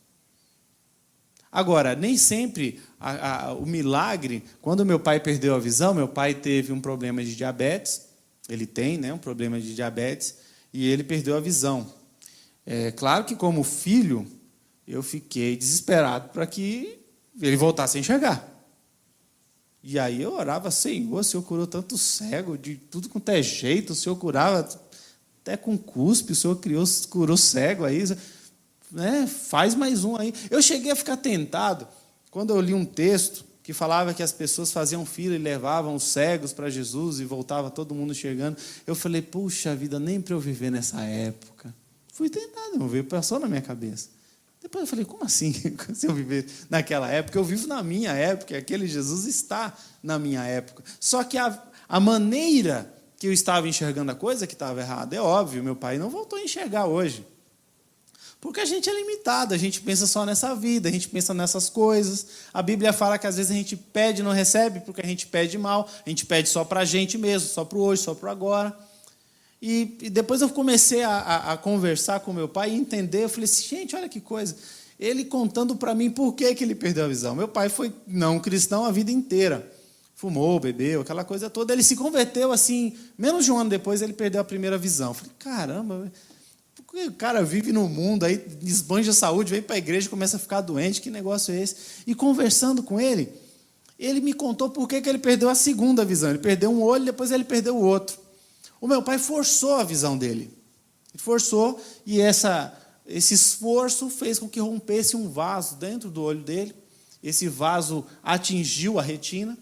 Speaker 2: Agora, nem sempre o milagre, quando meu pai perdeu a visão, meu pai teve um problema de diabetes, ele tem, né, um problema de diabetes, e ele perdeu a visão. É claro que, como filho, eu fiquei desesperado para que ele voltasse a enxergar. E aí eu orava: Senhor, o Senhor curou tanto cego, de tudo quanto é jeito, o Senhor curava até com cuspe, o Senhor curou cego aí, né? Faz mais um aí. Eu cheguei a ficar tentado, quando eu li um texto que falava que as pessoas faziam fila e levavam os cegos para Jesus e voltava todo mundo chegando. Eu falei: puxa vida, nem para eu viver nessa época. Fui tentado, não veio, passou na minha cabeça. Depois eu falei: como assim? Se eu viver naquela época, eu vivo na minha época, aquele Jesus está na minha época. Só que a maneira que eu estava enxergando a coisa que estava errada, é óbvio, meu pai não voltou a enxergar hoje. Porque a gente é limitado, a gente pensa só nessa vida, a gente pensa nessas coisas. A Bíblia fala que às vezes a gente pede e não recebe porque a gente pede mal, a gente pede só para a gente mesmo, só para o hoje, só para o agora. E depois eu comecei a conversar com meu pai e entender, eu falei assim: gente, olha que coisa. Ele contando para mim por que ele perdeu a visão. Meu pai foi não cristão a vida inteira. Fumou, bebeu, aquela coisa toda. Ele se converteu assim, menos de um ano depois ele perdeu a primeira visão. Eu falei: caramba, o cara vive no mundo, aí esbanja a saúde, vem para a igreja e começa a ficar doente, que negócio é esse? E conversando com ele, ele me contou por que ele perdeu a segunda visão. Ele perdeu um olho, depois ele perdeu o outro. O meu pai forçou a visão dele. Ele forçou, e esse esforço fez com que rompesse um vaso dentro do olho dele. Esse vaso atingiu a retina,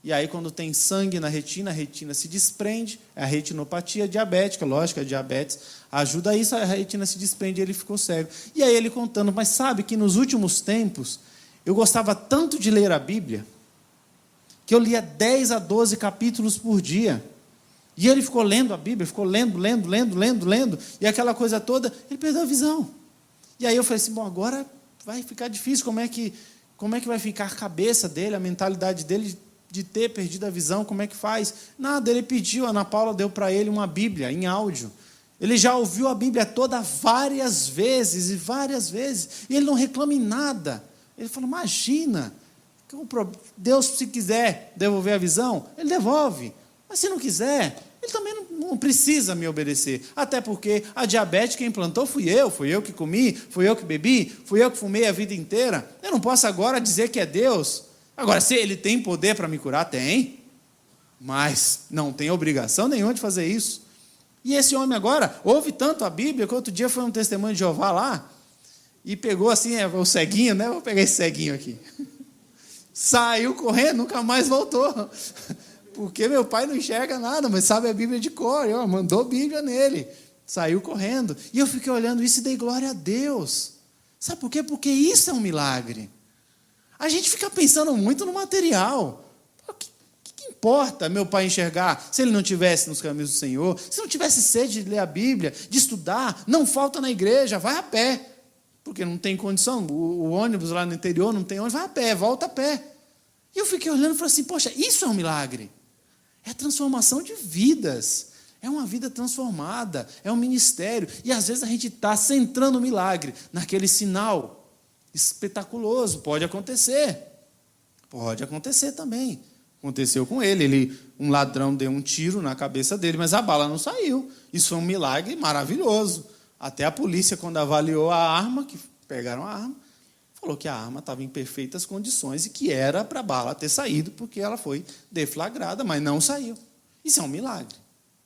Speaker 2: e aí quando tem sangue na retina, a retina se desprende, é a retinopatia diabética, lógico, a diabetes ajuda isso, a retina se desprende e ele ficou cego. E aí ele contando: mas sabe que nos últimos tempos, eu gostava tanto de ler a Bíblia, que eu lia 10 a 12 capítulos por dia. E ele ficou lendo a Bíblia, ficou lendo, e aquela coisa toda, ele perdeu a visão. E aí eu falei assim: bom, agora vai ficar difícil, como é que vai ficar a cabeça dele, a mentalidade dele de ter perdido a visão, como é que faz? Nada, ele pediu, a Ana Paula deu para ele uma Bíblia em áudio. Ele já ouviu a Bíblia toda várias vezes, e ele não reclama em nada. Ele falou: imagina, Deus, se quiser devolver a visão, Ele devolve. Mas se não quiser, Ele também não precisa me obedecer. Até porque a diabetes quem implantou fui eu que comi, fui eu que bebi, fui eu que fumei a vida inteira. Eu não posso agora dizer que é Deus. Agora, se Ele tem poder para me curar, tem. Mas não tem obrigação nenhuma de fazer isso. E esse homem agora ouve tanto a Bíblia que outro dia foi um testemunho de Jeová lá e pegou assim, o ceguinho, né? Vou pegar esse ceguinho aqui. Saiu correndo, nunca mais voltou. Porque meu pai não enxerga nada, mas sabe a Bíblia de cor. Mandou Bíblia nele. Saiu correndo. E eu fiquei olhando isso e dei glória a Deus. Sabe por quê? Porque isso é um milagre. A gente fica pensando muito no material. O que importa meu pai enxergar se ele não tivesse nos caminhos do Senhor? Se não tivesse sede de ler a Bíblia, de estudar, não falta na igreja, vai a pé. Porque não tem condição, o ônibus lá no interior não tem ônibus, vai a pé, volta a pé. E eu fiquei olhando e falei assim: poxa, isso é um milagre. É a transformação de vidas. É uma vida transformada, é um ministério. E às vezes a gente está centrando o milagre naquele sinal espetaculoso. Pode acontecer também. Aconteceu com ele. Um ladrão deu um tiro na cabeça dele, mas a bala não saiu. Isso foi um milagre maravilhoso. Até a polícia, quando avaliou a arma, que pegaram a arma, falou que a arma estava em perfeitas condições e que era para a bala ter saído, porque ela foi deflagrada, mas não saiu. Isso é um milagre.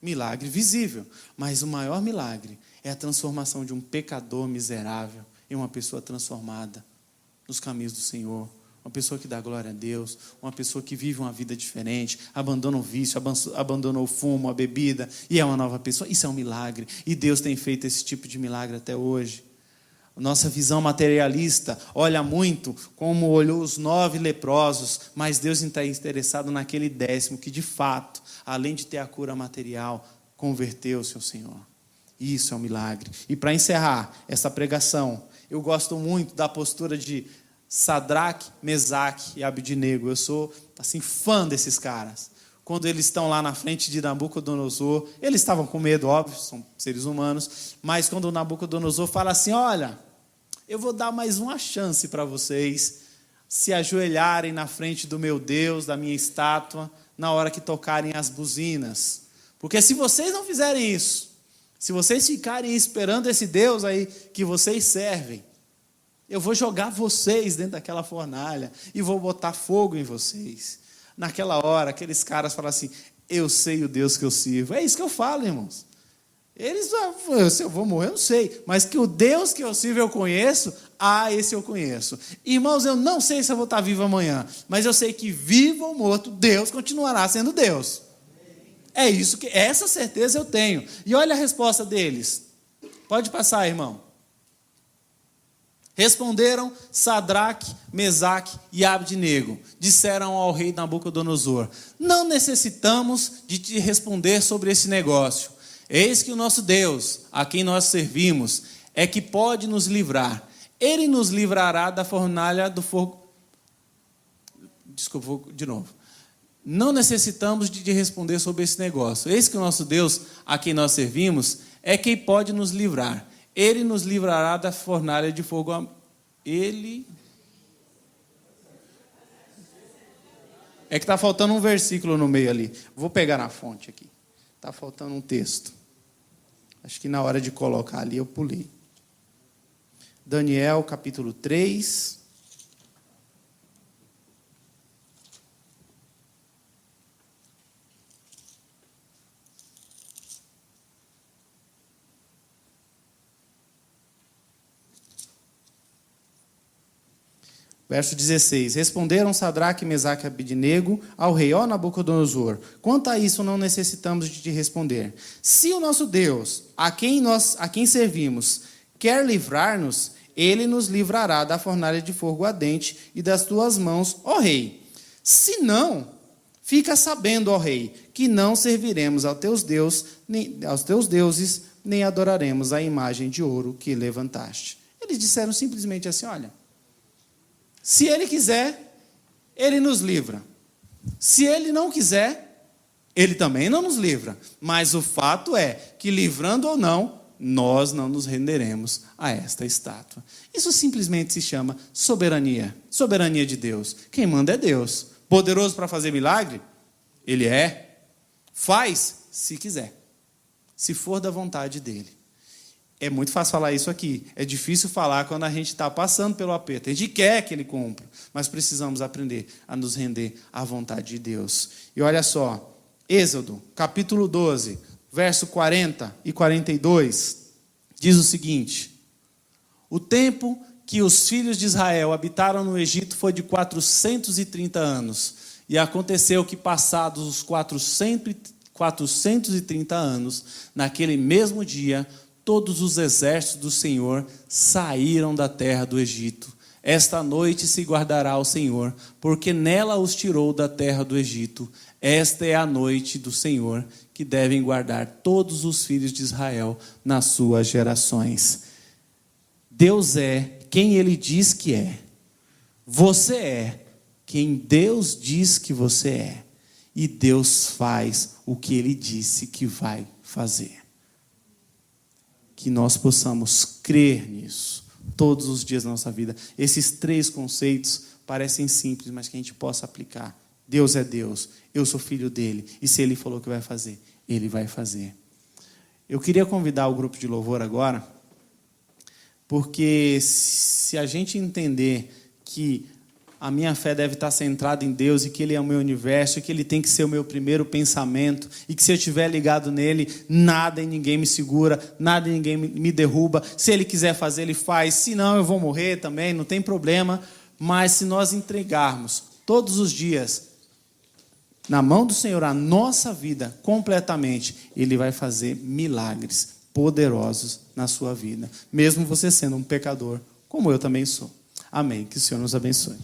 Speaker 2: Milagre visível. Mas o maior milagre é a transformação de um pecador miserável em uma pessoa transformada nos caminhos do Senhor. Uma pessoa que dá glória a Deus, uma pessoa que vive uma vida diferente, abandona o vício, abandona o fumo, a bebida, e é uma nova pessoa. Isso é um milagre. E Deus tem feito esse tipo de milagre até hoje. Nossa visão materialista olha muito como olhou os 9 leprosos, mas Deus está interessado naquele 10º que, de fato, além de ter a cura material, converteu-se ao Senhor.
Speaker 1: Isso é um milagre. E para encerrar essa pregação, eu gosto muito da postura de Sadraque, Mesaque e Abednego. Eu sou assim fã desses caras. Quando eles estão lá na frente de Nabucodonosor, eles estavam com medo, óbvio, são seres humanos, mas quando o Nabucodonosor fala assim, olha, eu vou dar mais uma chance para vocês se ajoelharem na frente do meu Deus, da minha estátua, na hora que tocarem as buzinas. Porque se vocês não fizerem isso, se vocês ficarem esperando esse Deus aí que vocês servem, eu vou jogar vocês dentro daquela fornalha e vou botar fogo em vocês. Naquela hora, aqueles caras falam assim, eu sei o Deus que eu sirvo. É isso que eu falo, irmãos. Se eu vou morrer, eu não sei. Mas que o Deus que eu sirvo eu conheço, esse eu conheço. Irmãos, eu não sei se eu vou estar vivo amanhã, mas eu sei que vivo ou morto, Deus continuará sendo Deus. É isso que, essa certeza eu tenho. E olha a resposta deles. Pode passar, irmão. Responderam Sadraque, Mesaque e Abednego. Disseram ao rei Nabucodonosor, não necessitamos de te responder sobre esse negócio. Eis que o nosso Deus, a quem nós servimos, é que pode nos livrar. Ele nos livrará da fornalha do fogo. Desculpa, vou de novo. Não necessitamos de te responder sobre esse negócio. Eis que o nosso Deus, a quem nós servimos, é quem pode nos livrar. Ele nos livrará da fornalha de fogo. Ele... É que está faltando um versículo no meio ali. Vou pegar na fonte aqui. Está faltando um texto. Acho que na hora de colocar ali eu pulei. Daniel, capítulo 3. Verso 16. Responderam Sadraque, Mesaque e Abednego ao rei, ó Nabucodonosor, quanto a isso não necessitamos de te responder. Se o nosso Deus, a quem servimos, quer livrar-nos, ele nos livrará da fornalha de fogo ardente e das tuas mãos, ó rei. Se não, fica sabendo, ó rei, que não serviremos aos teus deuses, nem adoraremos a imagem de ouro que levantaste. Eles disseram simplesmente assim, olha, se ele quiser, ele nos livra. Se ele não quiser, ele também não nos livra. Mas o fato é que, livrando ou não, nós não nos renderemos a esta estátua. Isso simplesmente se chama soberania. Soberania de Deus. Quem manda é Deus. Poderoso para fazer milagre? Ele é. Faz, se quiser. Se for da vontade dele. É muito fácil falar isso aqui. É difícil falar quando a gente está passando pelo aperto. A gente quer que ele cumpra, mas precisamos aprender a nos render à vontade de Deus. E olha só, Êxodo, capítulo 12, verso 40 e 42, diz o seguinte, o tempo que os filhos de Israel habitaram no Egito foi de 430 anos. E aconteceu que, passados os 430 anos, naquele mesmo dia, todos os exércitos do Senhor saíram da terra do Egito. Esta noite se guardará o Senhor, porque nela os tirou da terra do Egito. Esta é a noite do Senhor, que devem guardar todos os filhos de Israel nas suas gerações. Deus é quem Ele diz que é. Você é quem Deus diz que você é. E Deus faz o que Ele disse que vai fazer. Que nós possamos crer nisso todos os dias da nossa vida. Esses 3 conceitos parecem simples, mas que a gente possa aplicar. Deus é Deus, eu sou filho dele, e se ele falou que vai fazer, ele vai fazer. Eu queria convidar o grupo de louvor agora, porque se a gente entender que a minha fé deve estar centrada em Deus e que Ele é o meu universo, e que Ele tem que ser o meu primeiro pensamento, e que se eu estiver ligado nele, nada e ninguém me segura, nada e ninguém me derruba. Se Ele quiser fazer, Ele faz. Se não, eu vou morrer também, não tem problema. Mas se nós entregarmos todos os dias na mão do Senhor a nossa vida completamente, Ele vai fazer milagres poderosos na sua vida, mesmo você sendo um pecador, como eu também sou. Amém. Que o Senhor nos abençoe.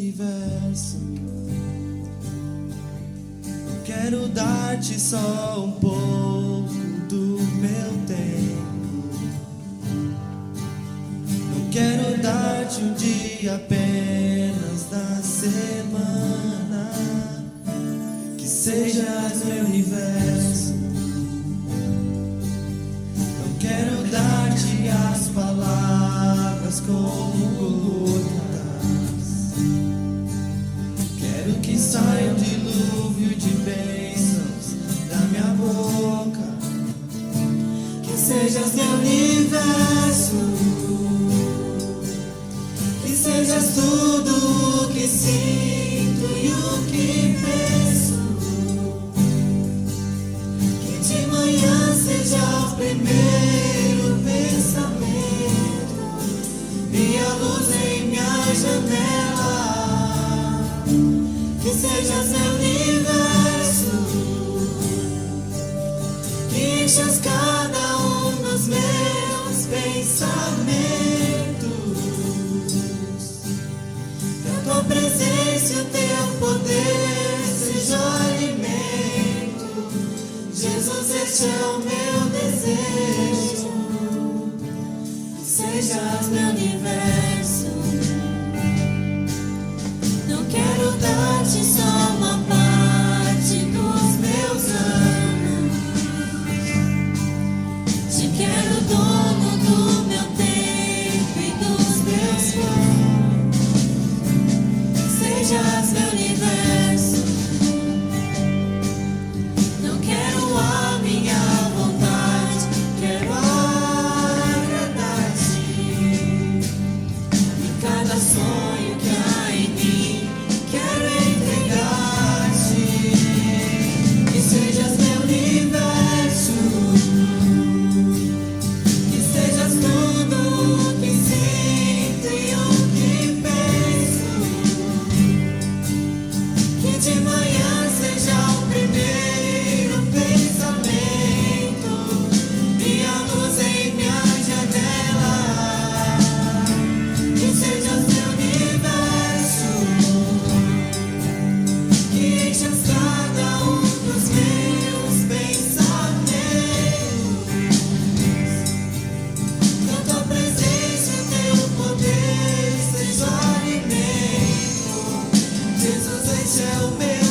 Speaker 3: universo. Não quero dar-te só um pouco do meu tempo. Não quero dar-te um dia apenas da semana. Que sejas meu universo. Não quero dar-te as palavras como gotas. Quero que saia um dilúvio de bênçãos da minha boca. Que sejas meu universo. Que sejas tudo o que sinto e o que penso. Que de manhã seja o primeiro pensamento, minha luz em minha janela. Que sejas meu universo. Que enchas cada um dos meus pensamentos. Que a tua presença e o teu poder seja o alimento. Jesus, este é o meu desejo. Que sejas meu universo. Não quero dar-te só uma parte dos meus anos. Te quero dono do meu tempo e dos meus planos. Sejas meu universo. Não quero a minha vontade, quero agradar-te. E cada sonho que há em mim, quero entregar-te. Que sejas meu universo. Que sejas tudo o que sinto e o que penso. Que de manhã seja o primeiro pensamento, minha luz em minha janela. Que sejas meu universo. Que enchas cada um dos meus pensamentos. Que a tua presença e o teu poder seja o alimento. Jesus, este é o meu